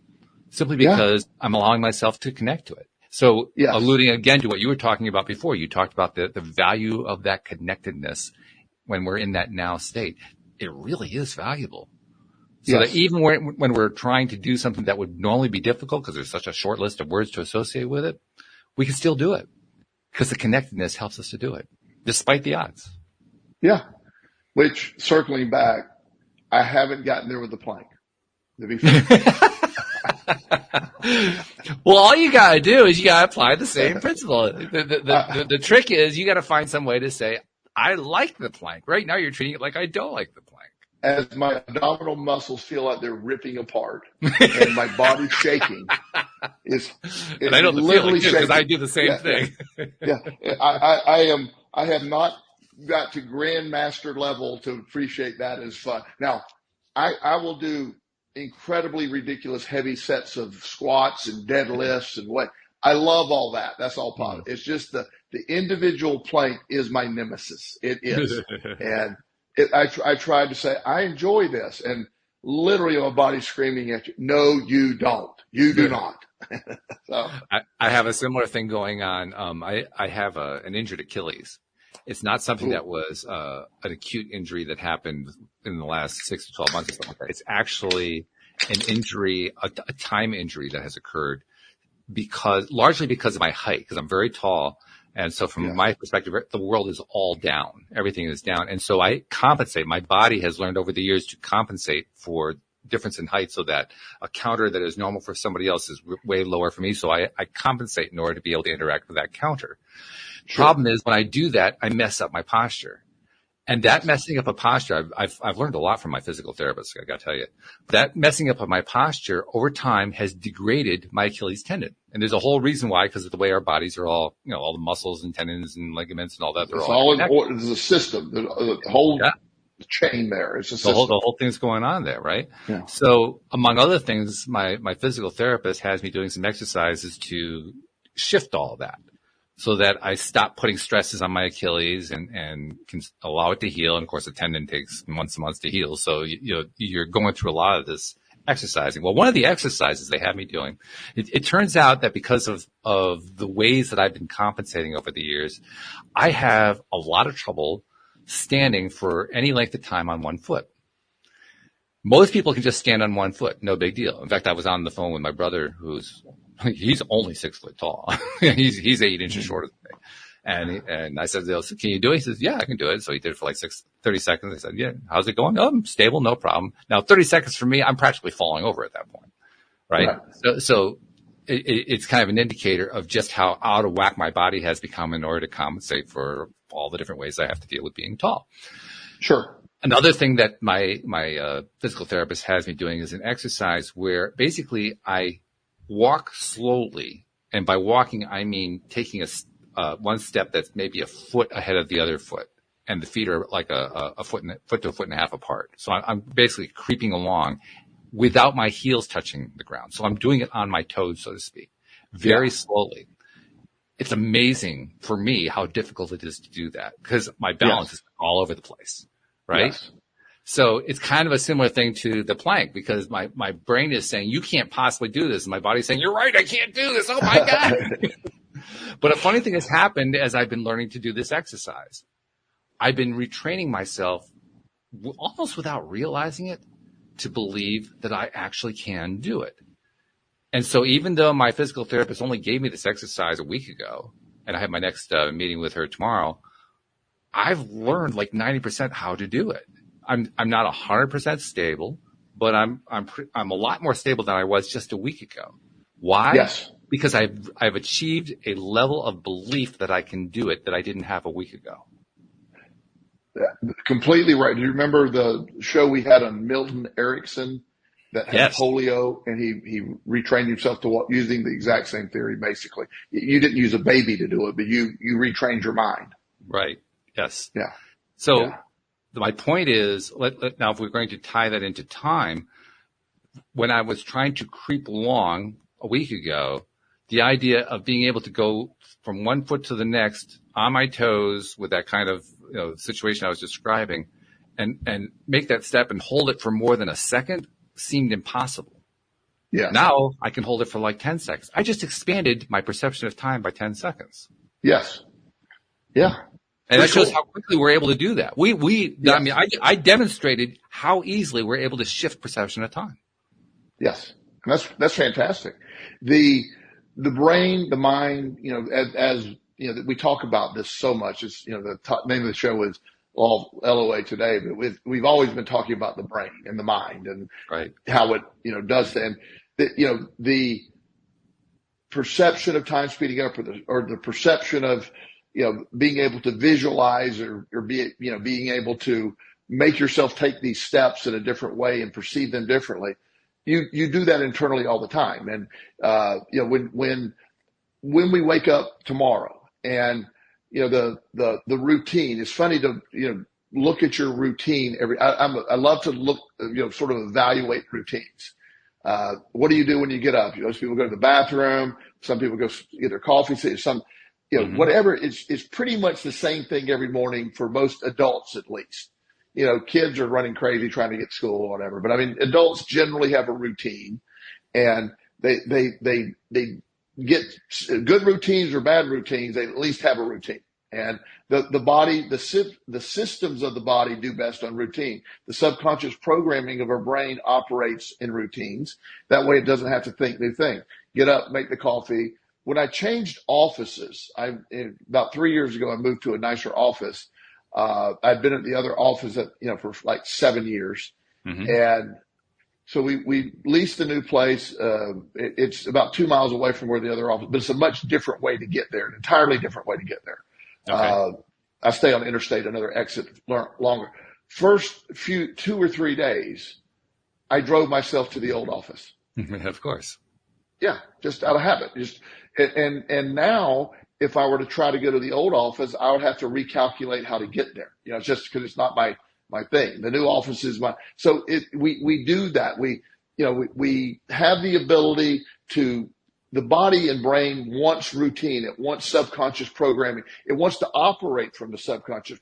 simply because I'm allowing myself to connect to it. So alluding again to what you were talking about before, you talked about the value of that connectedness when we're in that now state. It really is valuable. So that even when we're trying to do something that would normally be difficult because there's such a short list of words to associate with it, we can still do it because the connectedness helps us to do it despite the odds. Yeah. Which, circling back, I haven't gotten there with the plank, to be fair. Well, all you got to do is you got to apply the same principle. The trick is you got to find some way to say, I like the plank. Right now you're treating it like I don't like the plank. As my abdominal muscles feel like they're ripping apart and my body's shaking. And I know the feeling too, because I do the same thing. I have not got to grandmaster level to appreciate that as fun. Now, I will do incredibly ridiculous heavy sets of squats and deadlifts and what. I love all that. That's all positive. It's just the individual plank is my nemesis. It is. And I tried to say, I enjoy this. And literally my body's screaming at you. No, you don't. You do not. So I have a similar thing going on. I have an injured Achilles. It's not something that was an acute injury that happened in the last 6 to 12 months or something like that. It's actually an injury, a time injury that has occurred largely because of my height, because I'm very tall. And so from my perspective, the world is all down. Everything is down. And so I compensate. My body has learned over the years to compensate for difference in height so that a counter that is normal for somebody else is way lower for me. So I compensate in order to be able to interact with that counter. Sure. Problem is when I do that, I mess up my posture. And that messing up a posture, I've learned a lot from my physical therapist, I got to tell you. That messing up of my posture over time has degraded my Achilles tendon. And there's a whole reason why, because of the way our bodies are all, all the muscles and tendons and ligaments and all that. It's all important. It's a system. The whole chain there. It's a system. The whole thing's going on there, right? Yeah. So among other things, my physical therapist has me doing some exercises to shift all of that, so that I stop putting stresses on my Achilles and can allow it to heal. And of course, a tendon takes months and months to heal. So, you're going through a lot of this exercising. Well, one of the exercises they have me doing, it turns out that because of the ways that I've been compensating over the years, I have a lot of trouble standing for any length of time on one foot. Most people can just stand on one foot. No big deal. In fact, I was on the phone with my brother he's only 6 foot tall. he's 8 inches shorter than me. And I said, can you do it? He says, yeah, I can do it. So he did it for like 30 seconds. I said, yeah, how's it going? Oh, I'm stable. No problem. Now 30 seconds for me, I'm practically falling over at that point. Right. So it's kind of an indicator of just how out of whack my body has become in order to compensate for all the different ways I have to deal with being tall. Sure. Another thing that my physical therapist has me doing is an exercise where basically I walk slowly. And by walking, I mean taking one step that's maybe a foot ahead of the other foot. And the feet are like a foot to a foot and a half apart. So I'm basically creeping along without my heels touching the ground. So I'm doing it on my toes, so to speak, very slowly. It's amazing for me how difficult it is to do that because my balance is all over the place, right? Yes. So it's kind of a similar thing to the plank because my brain is saying, you can't possibly do this. And my body's saying, you're right, I can't do this. Oh, my God. But a funny thing has happened as I've been learning to do this exercise. I've been retraining myself almost without realizing it to believe that I actually can do it. And so even though my physical therapist only gave me this exercise a week ago, and I have my next meeting with her tomorrow, I've learned like 90% how to do it. I'm not 100% stable, but I'm a lot more stable than I was just a week ago. Why? Yes. Because I've achieved a level of belief that I can do it that I didn't have a week ago. Completely right. Do you remember the show we had on Milton Erickson that had polio, and he retrained himself to walk using the exact same theory, basically? You didn't use a baby to do it, but you retrained your mind. Right. Yes. Yeah. So my point is, now if we're going to tie that into time, when I was trying to creep along a week ago, the idea of being able to go from one foot to the next on my toes with that kind of situation I was describing and make that step and hold it for more than a second seemed impossible. Yeah. Now I can hold it for like 10 seconds. I just expanded my perception of time by 10 seconds. Yes. Yeah. And that shows how quickly we're able to do that. I mean, I demonstrated how easily we're able to shift perception of time. Yes. And that's fantastic. The brain, the mind, as we talk about this so much. It's, the name of the show is LOA Today, but we've always been talking about the brain and the mind and how it, does that. And the perception of time speeding up or the perception of, being able to visualize or being able to make yourself take these steps in a different way and perceive them differently. You do that internally all the time. And, when we wake up tomorrow and, the routine, it's funny to, look at your routine I love to look, sort of evaluate routines. What do you do when you get up? Most people go to the bathroom. Some people go get their coffee. Whatever. It's pretty much the same thing every morning for most adults, at least. Kids are running crazy trying to get to school or whatever. But I mean, adults generally have a routine, and they get good routines or bad routines. They at least have a routine. And the body, the systems of the body do best on routine. The subconscious programming of our brain operates in routines. That way it doesn't have to think new things. Get up, make the coffee. When I changed offices, about 3 years ago, I moved to a nicer office. I'd been at the other office for like 7 years. Mm-hmm. And so we leased a new place. It's about 2 miles away from where the other office, but it's a much different way to get there, an entirely different way to get there. Okay. I stay on the interstate, another exit longer. First 2 or 3 days, I drove myself to the old office. Of course. Yeah, just out of habit. And now, if I were to try to go to the old office, I would have to recalculate how to get there. Just because it's not my thing. The new office is so we do that. We have the ability to, the body and brain wants routine. It wants subconscious programming. It wants to operate from the subconscious.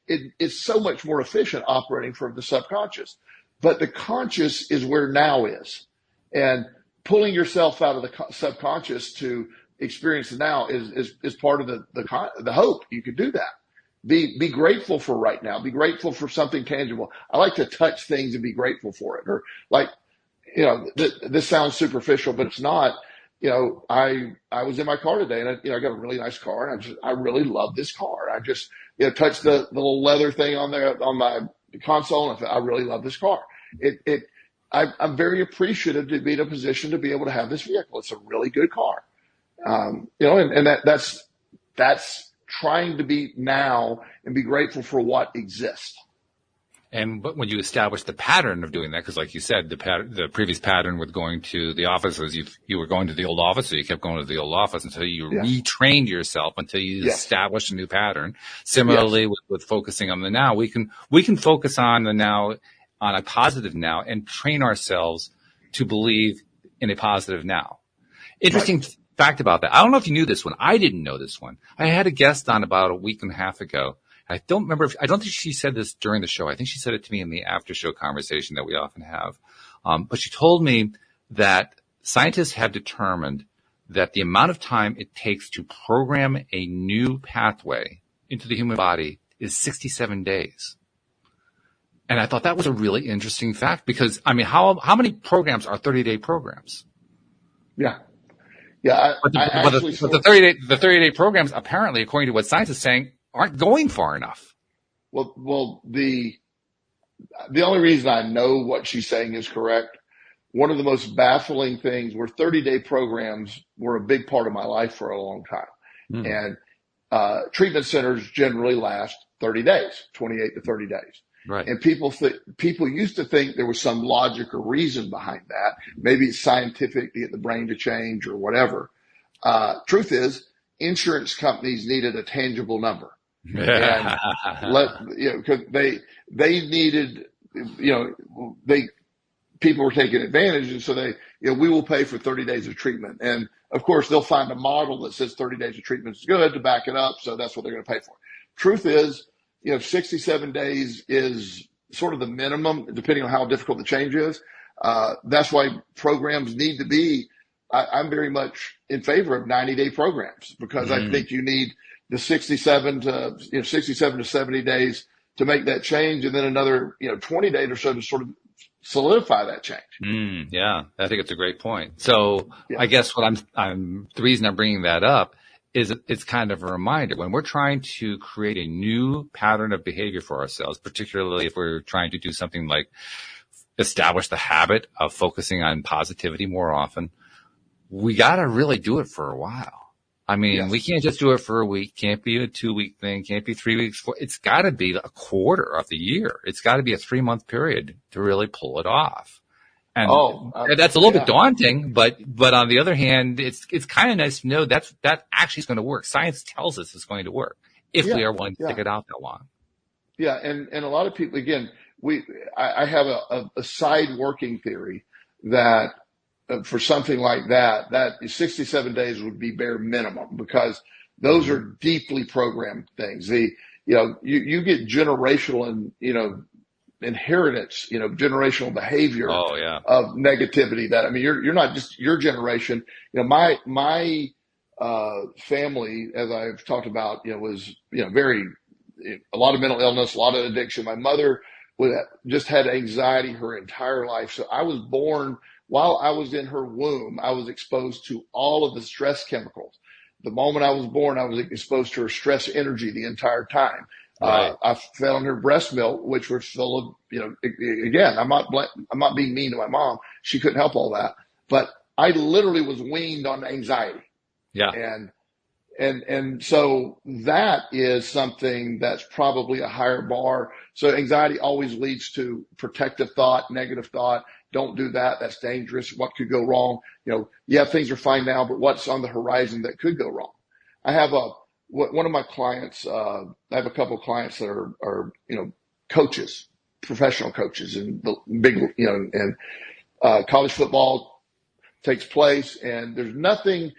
It's so much more efficient operating from the subconscious. But the conscious is where now is. And pulling yourself out of the subconscious to experience the now is part of the hope. You can do that. Be grateful for right now. Be grateful for something tangible. I like to touch things and be grateful for it. Or like, this sounds superficial, but it's not. I was in my car today and I got a really nice car and I really love this car. I just, touched the little leather thing on my console and I really love this car. I'm very appreciative to be in a position to be able to have this vehicle. It's a really good car. And that's trying to be now and be grateful for what exists. But when you establish the pattern of doing that, because like you said, the previous pattern with going to the office was you were going to the old office, so you kept going to the old office until you retrained yourself, until you established a new pattern. Similarly, with focusing on the now, we can focus on the now, on a positive now, and train ourselves to believe in a positive now. Interesting fact about that. I don't know if you knew this one. I didn't know this one. I had a guest on about a week and a half ago. I don't think she said this during the show. I think she said it to me in the after show conversation that we often have. But she told me that scientists have determined that the amount of time it takes to program a new pathway into the human body is 67 days. And I thought that was a really interesting fact because, I mean, how many programs are 30-day programs? Yeah. Yeah. But the 30-day programs, apparently, according to what science is saying, aren't going far enough. Well, the only reason I know what she's saying is correct, one of the most baffling things were 30-day programs were a big part of my life for a long time. And treatment centers generally last 30 days, 28 to 30 days. Right. And people used to think there was some logic or reason behind that. Maybe it's scientific to get the brain to change or whatever. Truth is, insurance companies needed a tangible number. And because they needed, people were taking advantage, and so we will pay for 30 days of treatment. And of course, they'll find a model that says 30 days of treatment is good to back it up, so that's what they're going to pay for. Truth is, 67 days is sort of the minimum, depending on how difficult the change is. That's why programs need to be. I'm very much in favor of 90-day programs because I think you need the 67 to 70 days to make that change, and then another 20 days or so to sort of solidify that change. Yeah, I think it's a great point. So I guess what the reason I'm bringing that up is it's kind of a reminder when we're trying to create a new pattern of behavior for ourselves, particularly if we're trying to do something like establish the habit of focusing on positivity more often, we got to really do it for a while. I mean, we can't just do it for a week. Can't be a 2-week thing. Can't be 3 weeks. It's got to be a quarter of the year. It's got to be a 3-month period to really pull it off. And that's a little bit daunting, but on the other hand, it's kind of nice to know that actually is going to work. Science tells us it's going to work if we are willing to stick it out that long. Yeah, and a lot of people, again, I have a side working theory that for something like that 67 days would be bare minimum because those are deeply programmed things. You get generational and, inheritance, generational behavior of negativity that, I mean, you're not just your generation. My family, as I've talked about, was, a lot of mental illness, a lot of addiction. My mother just had anxiety her entire life. So I was born while I was in her womb, I was exposed to all of the stress chemicals. The moment I was born, I was exposed to her stress energy the entire time. Right. I fed on her breast milk, which was full of, again, I'm not being mean to my mom. She couldn't help all that, but I literally was weaned on anxiety. Yeah. And so that is something that's probably a higher bar. So anxiety always leads to protective thought, negative thought. Don't do that. That's dangerous. What could go wrong? Things are fine now, but what's on the horizon that could go wrong? I have one of my clients, I have a couple of clients that are coaches, professional coaches, and the big, college football takes place, and there's nothing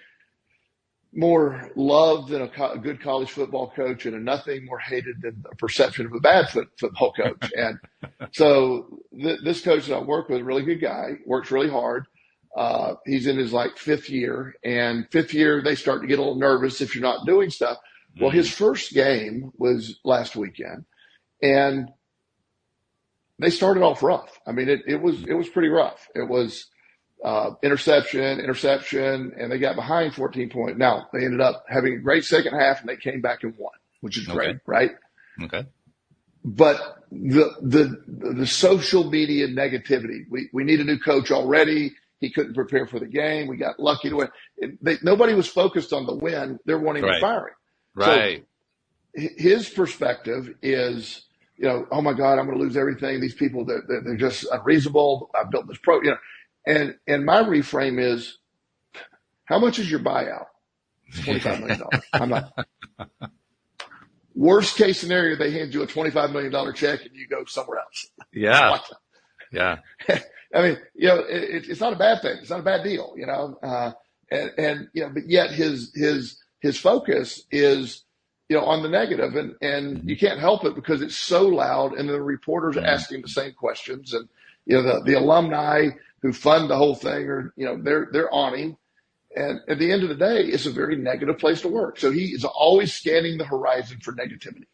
more loved than a good college football coach, and nothing more hated than the perception of a bad football coach. And so this coach that I work with, a really good guy, works really hard. He's in his fifth year, and fifth year, they start to get a little nervous if you're not doing stuff. Well, his first game was last weekend, and they started off rough. I mean, it was pretty rough. It was interception, and they got behind 14 points. Now, they ended up having a great second half, and they came back and won, which is great, right? Okay. But the social media negativity, we need a new coach already. He couldn't prepare for the game. We got lucky to win. Nobody was focused on the win. They're wanting to fire him. Right. his perspective is, oh my God, I'm going to lose everything. These people, they're just unreasonable. I built this and my reframe is, how much is your buyout? $25 million. I'm like, worst case scenario, they hand you a $25 million check and you go somewhere else. Yeah. Yeah. I mean, it's not a bad thing. It's not a bad deal, but yet his focus is, on the negative, and you can't help it because it's so loud, and the reporters are asking the same questions, and the alumni who fund the whole thing are they're on him, and at the end of the day, it's a very negative place to work. So he is always scanning the horizon for negativity.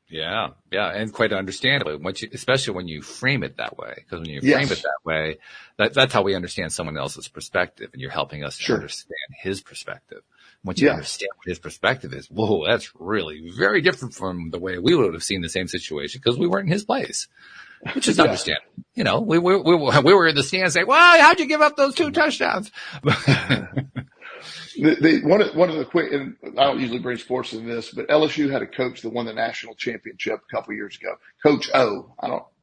Yeah, and quite understandably, especially when you frame it that way, because when you frame it that way, that's how we understand someone else's perspective, and you're helping us to understand his perspective. Once you understand what his perspective is, whoa, that's really very different from the way we would have seen the same situation because we weren't in his place, which is understandable. We were in the stands saying, "Well, how'd you give up those 2 touchdowns?" One of the quick, and I don't usually bring sports into this, but LSU had a coach that won the national championship a couple of years ago, Coach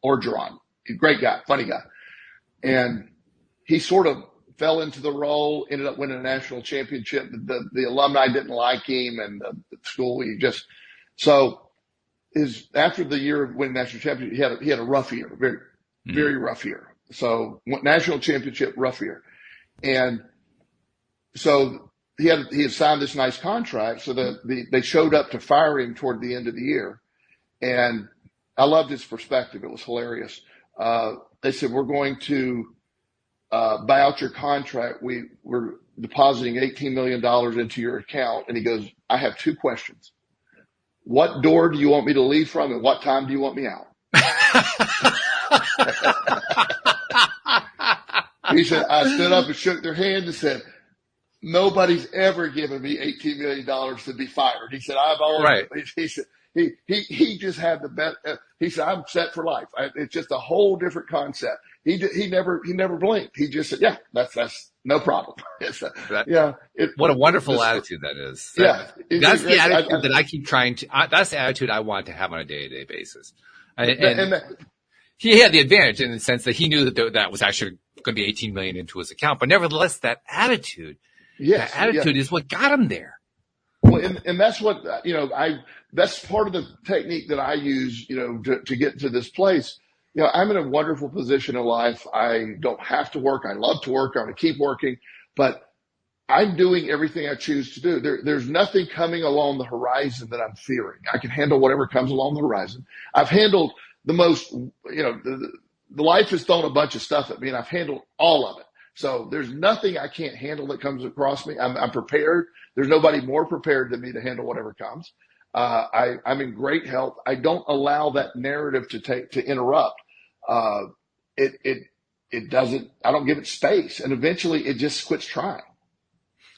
Orgeron, great guy, funny guy, and he sort of fell into the role, ended up winning a national championship. The alumni didn't like him, and the school, after the year of winning national championship, he had a rough year, very, very rough year. So national championship, rough year. And so he had signed this nice contract. So they showed up to fire him toward the end of the year. And I loved his perspective. It was hilarious. They said, we're going to buy out your contract. We're depositing $18 million into your account. And he goes, I have 2 questions. What door do you want me to leave from, and what time do you want me out? He said, I stood up and shook their hand and said, nobody's ever given me $18 million to be fired. He said, I've always, he said, he just had the best. He said, I'm set for life. It's just a whole different concept. He never blinked. He just said, yeah, that's no problem. What a wonderful attitude that is. That's the attitude that I keep trying to. That's the attitude I want to have on a day-to-day basis. He had the advantage in the sense that he knew that was actually going to be $18 million into his account, but nevertheless, that attitude is what got him there. Well, and that's what that's part of the technique that I use, to get to this place. I'm in a wonderful position in life. I don't have to work. I love to work. I'm going to keep working, but I'm doing everything I choose to do. There's nothing coming along the horizon that I'm fearing. I can handle whatever comes along the horizon. I've handled the most, the life has thrown a bunch of stuff at me, and I've handled all of it. So there's nothing I can't handle that comes across me. I'm prepared. There's nobody more prepared than me to handle whatever comes. I'm in great health. I don't allow that narrative to interrupt. It doesn't, I don't give it space, and eventually it just quits trying.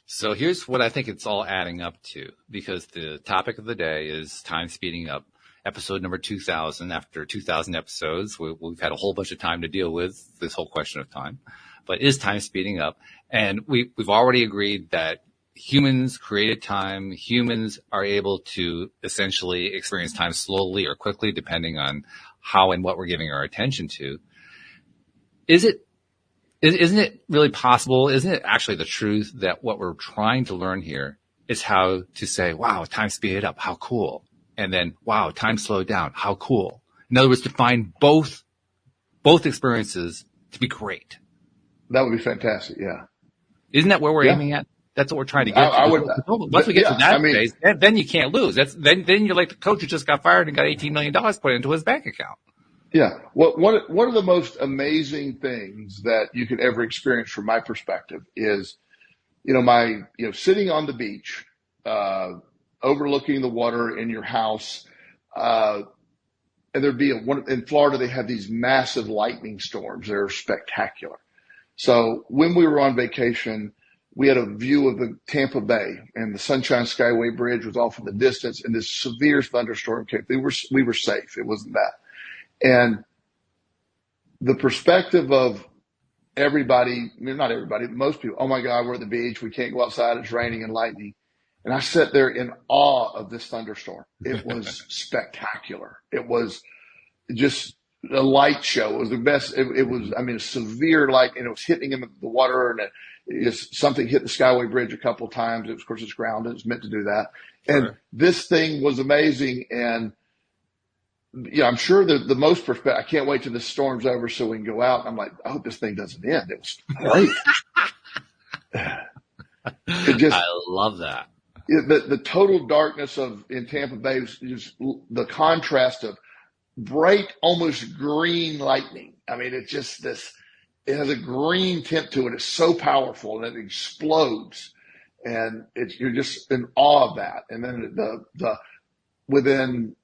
So here's what I think it's all adding up to, because the topic of the day is time speeding up. Episode number 2000. After 2000 episodes, we've had a whole bunch of time to deal with this whole question of time. But is time speeding up? And we've already agreed that humans created time. Humans are able to essentially experience time slowly or quickly, depending on how and what we're giving our attention to. Isn't it really possible? Isn't it actually the truth that what we're trying to learn here is how to say, wow, time speeded up, how cool. And then, wow, time slowed down, how cool. In other words, to find both experiences to be great. That would be fantastic, yeah. Isn't that where we're aiming at? That's what we're trying to get to. Once we get to that phase, then you can't lose. Then you're like the coach who just got fired and got $18 million put into his bank account. Yeah. Well, one of the most amazing things that you could ever experience from my perspective is, sitting on the beach, overlooking the water in your house, and there'd be in Florida, they have these massive lightning storms. They're spectacular. So when we were on vacation, we had a view of the Tampa Bay, and the Sunshine Skyway Bridge was off in the distance, and this severe thunderstorm came. We were safe. It wasn't that. And the perspective of everybody, not everybody, but most people, oh my God, we're at the beach. We can't go outside. It's raining and lightning. And I sat there in awe of this thunderstorm. It was spectacular. It was just a light show. It was the best. It was, I mean, a severe light, and it was hitting him in the water, and something hit the Skyway Bridge a couple of times. Of course, it's grounded. It's meant to do that. And Sure. this thing was amazing. And I'm sure the most perspective, I can't wait till this storm's over so we can go out. I'm like, I hope this thing doesn't end. It was great. I love that. The total darkness in Tampa Bay was just the contrast of bright, almost green lightning. I mean, it's just it has a green tint to it. It's so powerful, and it explodes. And you're just in awe of that. And then within,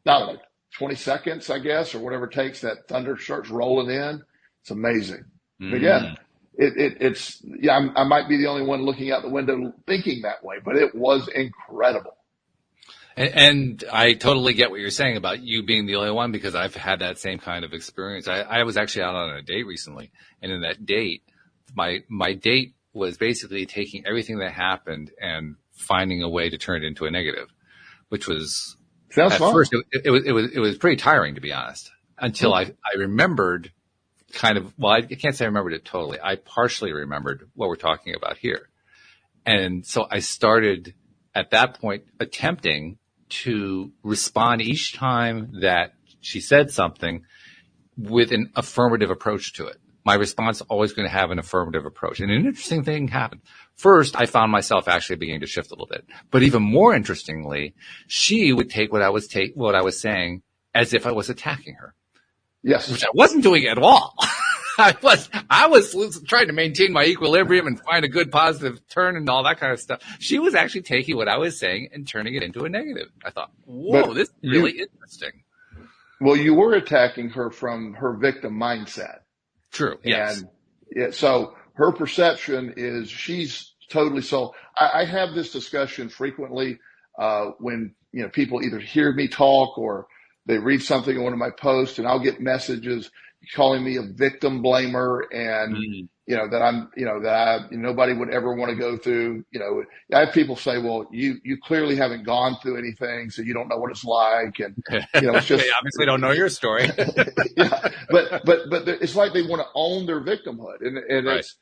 not like 20 seconds, I guess, or whatever it takes, that thunder starts rolling in. It's amazing. But again, I might be the only one looking out the window thinking that way, but it was incredible. And I totally get what you're saying about you being the only one, because I've had that same kind of experience. I was actually out on a date recently, and in that date, my date was basically taking everything that happened and finding a way to turn it into a negative, which was Sounds fun. first it was pretty tiring, to be honest, until I remembered kind of, well, I can't say I remembered it totally. I partially remembered what we're talking about here. And so I started at that point attempting to respond each time that she said something with an affirmative approach to it. My response is always going to have an affirmative approach. And an interesting thing happened. First, I found myself actually beginning to shift a little bit. But even more interestingly, she would take what I was saying as if I was attacking her. Yes. Which I wasn't doing at all. I was trying to maintain my equilibrium and find a good positive turn and all that kind of stuff. She was actually taking what I was saying and turning it into a negative. I thought, whoa, this is really interesting. Well, you were attacking her from her victim mindset. True. Yes. And so her perception is she's totally so. I have this discussion frequently when people either hear me talk or they read something in one of my posts, and I'll get messages calling me a victim blamer, and that I'm that nobody would ever want to go through. I have people say, well, you clearly haven't gone through anything, so you don't know what it's like, and it's just they obviously don't know your story. Yeah, but it's like they want to own their victimhood, and Right. It's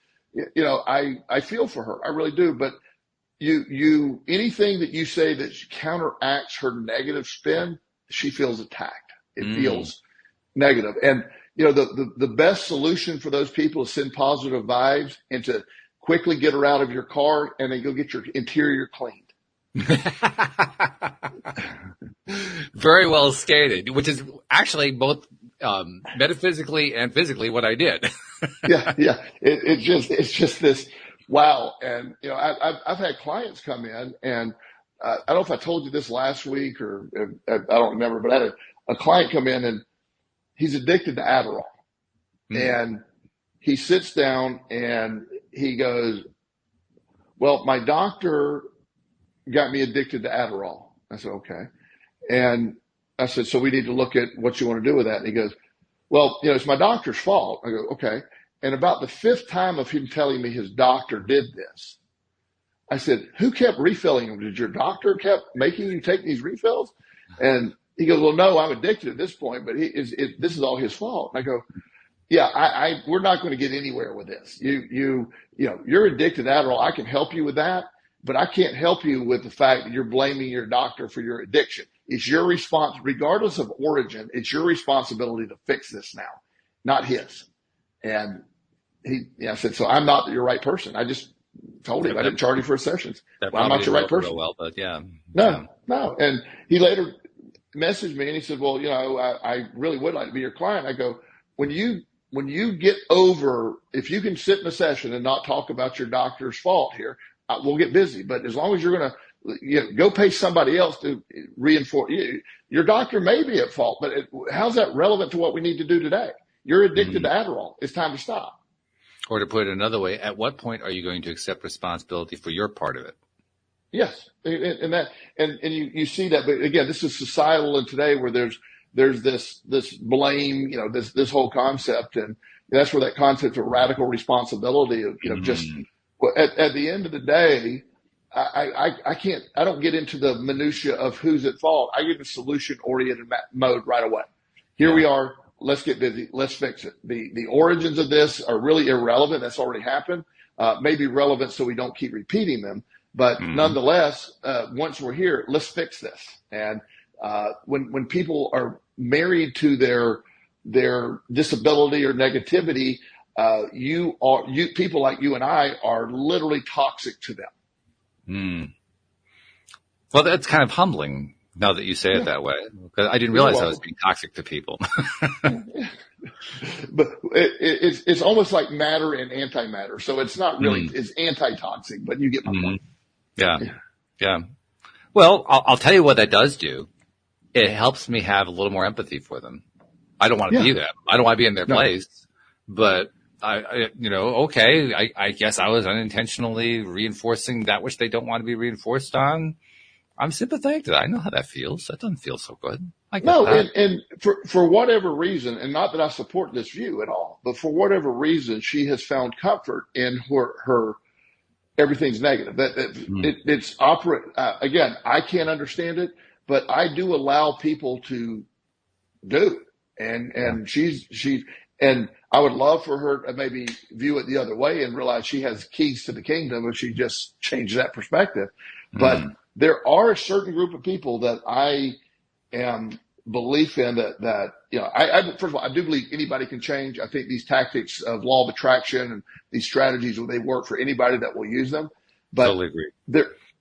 I feel for her, I really do, but you anything that you say that counteracts her negative spin, she feels attacked. It feels negative. And the best solution for those people is send positive vibes and to quickly get her out of your car and then go get your interior cleaned. Very well stated, which is actually both metaphysically and physically what I did. Yeah. It's just this wow. And I've had clients come in, and I don't know if I told you this last week or I don't remember, but I had a client come in, and he's addicted to Adderall. And he sits down and he goes, well, my doctor got me addicted to Adderall. I said, okay. And I said, so we need to look at what you want to do with that. And he goes, well, it's my doctor's fault. I go, okay. And about the fifth time of him telling me his doctor did this, I said, who kept refilling him? Did your doctor kept making you take these refills? And he goes, well, no, I'm addicted at this point, but this is all his fault. And I go, yeah, we're not going to get anywhere with this. You're addicted to Adderall. I can help you with that, but I can't help you with the fact that you're blaming your doctor for your addiction. It's your response, regardless of origin. It's your responsibility to fix this now, not his. And I said, so I'm not your right person. I just told him I didn't charge you for sessions. Well, I'm not your right person. Well, but yeah. No. And he later messaged me and he said, well, I really would like to be your client. I go, when you get over, if you can sit in a session and not talk about your doctor's fault here, we'll get busy. But as long as you're going to go pay somebody else to reinforce you, your doctor may be at fault, but how's that relevant to what we need to do today? You're addicted to Adderall. It's time to stop. Or to put it another way, at what point are you going to accept responsibility for your part of it? Yes. And you see that, but again, this is societal, and today where there's this blame, this whole concept, and that's where that concept of radical responsibility of, just at the end of the day, I don't get into the minutia of who's at fault. I get in solution oriented mode right away. Here we are. Let's get busy. Let's fix it. The origins of this are really irrelevant. That's already happened. Maybe relevant so we don't keep repeating them. But nonetheless, once we're here, let's fix this. And when people are married to their disability or negativity, people like you and I are literally toxic to them. Well, that's kind of humbling now that you say it that way, because I didn't realize I was being toxic to people. But it's almost like matter and antimatter. So it's not really, it's anti-toxic, but you get my point. Yeah. Well, I'll tell you what that does do. It helps me have a little more empathy for them. I don't want to be them. I don't want to be in their place, but I guess I was unintentionally reinforcing that which they don't want to be reinforced on. I'm sympathetic to that. I know how that feels. That doesn't feel so good. I get that. And for whatever reason, and not that I support this view at all, but for whatever reason, she has found comfort in her everything's negative. It's operate. Again, I can't understand it, but I do allow people to do. And and I would love for her to maybe view it the other way and realize she has keys to the kingdom if she just changed that perspective. But there are a certain group of people that I am belief in that first of all, I do believe anybody can change. I think these tactics of law of attraction and these strategies, they work for anybody that will use them. But totally agree.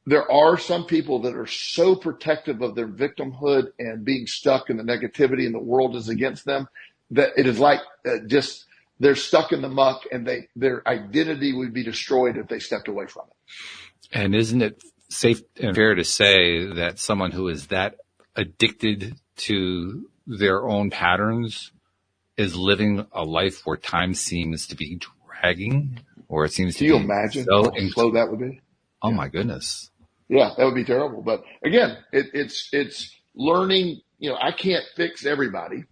There are some people that are so protective of their victimhood and being stuck in the negativity and the world is against them that it is like just they're stuck in the muck and their identity would be destroyed if they stepped away from it. And isn't it safe and fair to say that someone who is that addicted to their own patterns is living a life where time seems to be dragging, or it seems to be? Can you imagine how slow that would be? Oh my goodness. Yeah, that would be terrible. But again, it's learning. I can't fix everybody.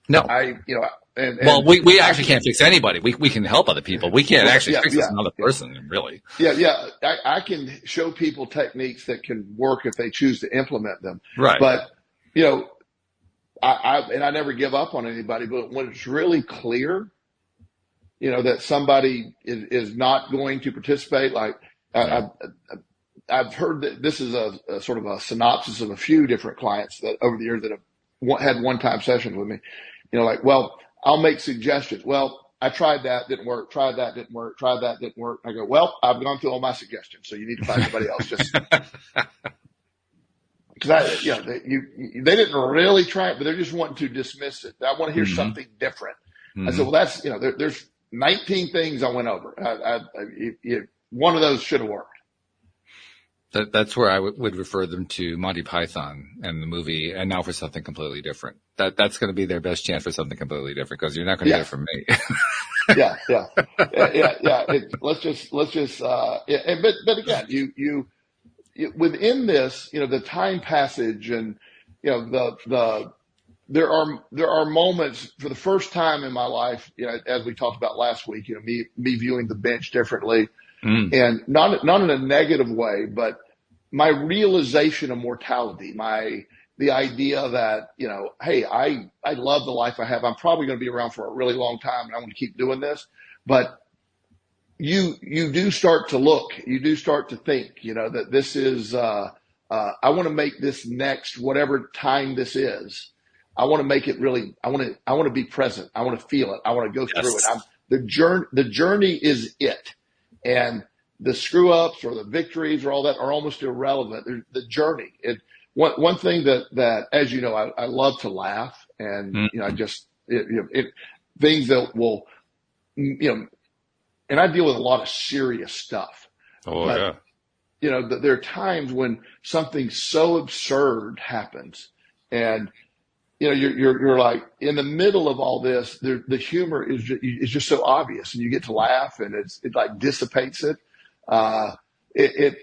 No, we actually can't fix anybody. We can help other people. We can't actually fix another person, really. Yeah. I can show people techniques that can work if they choose to implement them. Right. But I never give up on anybody. But when it's really clear, that somebody is not going to participate, like I've heard that this is a sort of a synopsis of a few different clients that over the years that have had one-time sessions with me. I'll make suggestions. Well, I tried that, didn't work. Tried that, didn't work. Tried that, didn't work. I go, well, I've gone through all my suggestions, so you need to find somebody else. Just because they didn't really try it, but they're just wanting to dismiss it. I want to hear something different. I said, well, that's there's 19 things I went over. One of those should have worked. That's where I would refer them to Monty Python and the movie, and now for something completely different. That's going to be their best chance for something completely different, because you're not going to get it from me. Yeah. Let's just. But again, you within this, the time passage, and there are moments for the first time in my life, as we talked about last week, me viewing the bench differently. And not in a negative way, but my realization of mortality, the idea that, hey, I love the life I have. I'm probably going to be around for a really long time and I want to keep doing this. But you do start to look, you do start to think, that this is, I want to make this next, whatever time this is. I want to make it really, I want to be present. I want to feel it. I want to go through it. The journey is it. And the screw ups or the victories or all that are almost irrelevant. The journey. One thing that, as you know, I love to laugh, and I just things that will, and I deal with a lot of serious stuff. But, there are times when something so absurd happens, and you're like in the middle of all this. The humor is just so obvious, and you get to laugh, and it like dissipates it. Do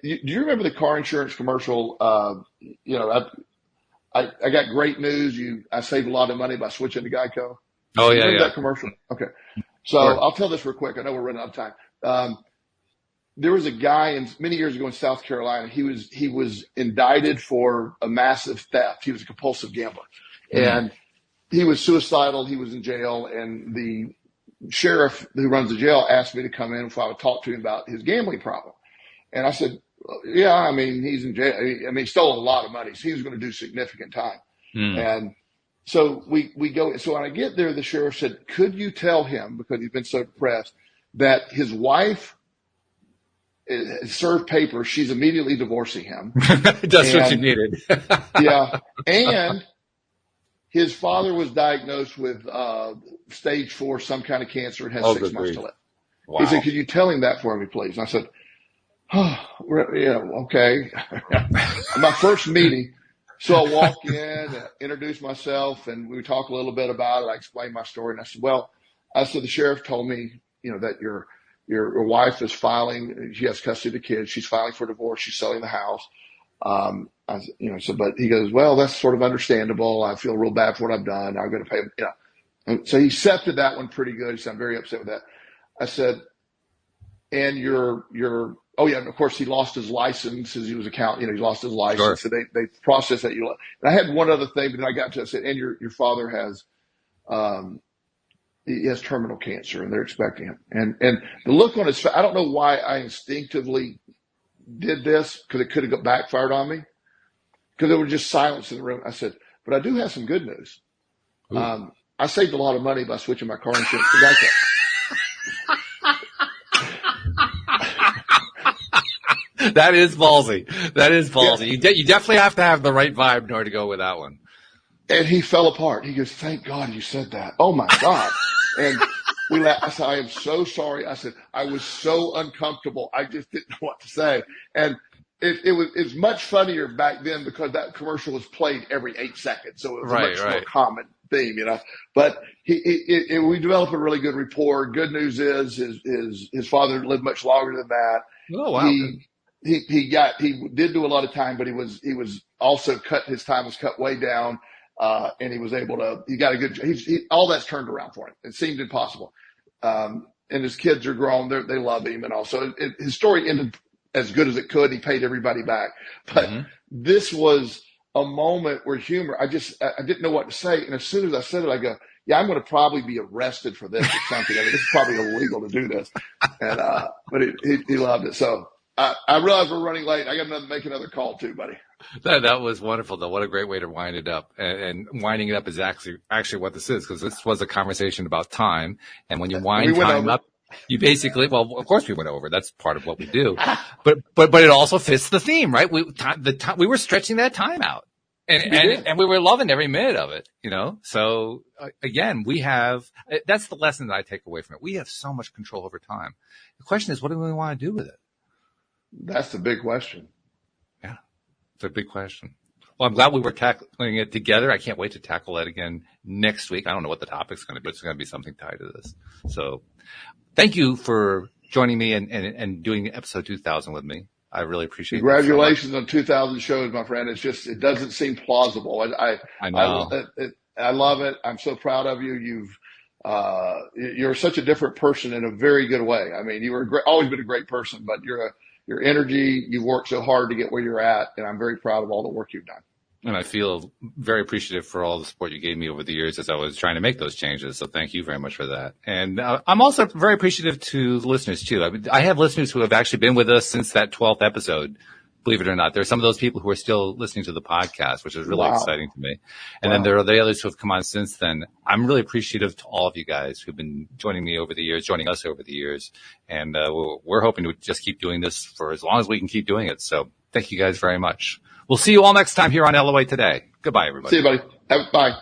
you remember the car insurance commercial? I got great news. I saved a lot of money by switching to Geico. Oh yeah, remember that commercial? Okay, so I'll tell this real quick. I know we're running out of time. there was a guy many years ago in South Carolina. He was indicted for a massive theft. He was a compulsive gambler, and he was suicidal. He was in jail, and the sheriff who runs the jail asked me to come in if I would talk to him about his gambling problem. And I said, yeah, I mean, he's in jail. I mean, he stole a lot of money, so he was going to do significant time. And so we go. So when I get there, the sheriff said, could you tell him, because he's been so depressed, that his wife served papers. She's immediately divorcing him. That's what you needed. Yeah. And his father was diagnosed with stage 4, some kind of cancer, and has 6 months to live. Wow. He said, could you tell him that for me, please? And I said, okay. My first meeting. So I walk in, introduce myself, and we talk a little bit about it. I explained my story, and I said, the sheriff told me, that your wife is filing. She has custody of the kids. She's filing for divorce. She's selling the house. But he goes, well, that's sort of understandable. I feel real bad for what I've done. I'm going to pay him. And so he accepted that one pretty good. He said, I'm very upset with that. I said, and oh yeah, and of course he lost his license as he was he lost his license. Sure. So they processed that. And I had one other thing, but then I got to it. I said, and your father has, he has terminal cancer, and they're expecting him. And the look on his face, I don't know why I instinctively did this, because it could have backfired on me, because there was just silence in the room. I said, but I do have some good news. I saved a lot of money by switching my car insurance to Geico. That is ballsy. Yeah. You definitely have to have the right vibe in order to go with that one. And he fell apart. He goes, thank God you said that. Oh my God. And we laughed. I said, I am so sorry. I said, I was so uncomfortable. I just didn't know what to say. And it's much funnier back then, because that commercial was played every 8 seconds. So it was a much more common theme, but we developed a really good rapport. Good news is his father lived much longer than that. Oh, wow. He did do a lot of time, but he was also his time was cut way down. And he was able to, he got a good, all that's turned around for him. It seemed impossible. And his kids are grown. They love him. And also his story ended as good as it could. He paid everybody back, but this was a moment where humor, I didn't know what to say. And as soon as I said it, I go, yeah, I'm going to probably be arrested for this or something. I mean, this is probably illegal to do this. And, but he loved it. So I realize we're running late. I got to make another call too, buddy. That was wonderful, though. What a great way to wind it up. And winding it up is actually what this is, because this was a conversation about time. And when you wind time up, you basically, well, of course we went over. That's part of what we do. But it also fits the theme, right? We were stretching that time out. And we were loving every minute of it, So again, that's the lesson that I take away from it. We have so much control over time. The question is, what do we want to do with it? That's the big question. Yeah, it's a big question. Well, I'm glad we were tackling it together. I can't wait to tackle it again next week. I don't know what the topic's going to be, but it's going to be something tied to this. So thank you for joining me and doing episode 2000 with me. I really appreciate it. Congratulations on 2,000 shows, my friend. It doesn't seem plausible. I know. I love it. I'm so proud of you. You're such a different person in a very good way. I mean, always been a great person, but your energy, you've worked so hard to get where you're at, and I'm very proud of all the work you've done. And I feel very appreciative for all the support you gave me over the years as I was trying to make those changes. So thank you very much for that. And I'm also very appreciative to the listeners too. I have listeners who have actually been with us since that 12th episode. Believe it or not, there's some of those people who are still listening to the podcast, which is really exciting to me. And then there are the others who have come on since then. I'm really appreciative to all of you guys who've been joining us over the years. And we're hoping to just keep doing this for as long as we can keep doing it. So thank you guys very much. We'll see you all next time here on LOA Today. Goodbye, everybody. See you, buddy. Bye.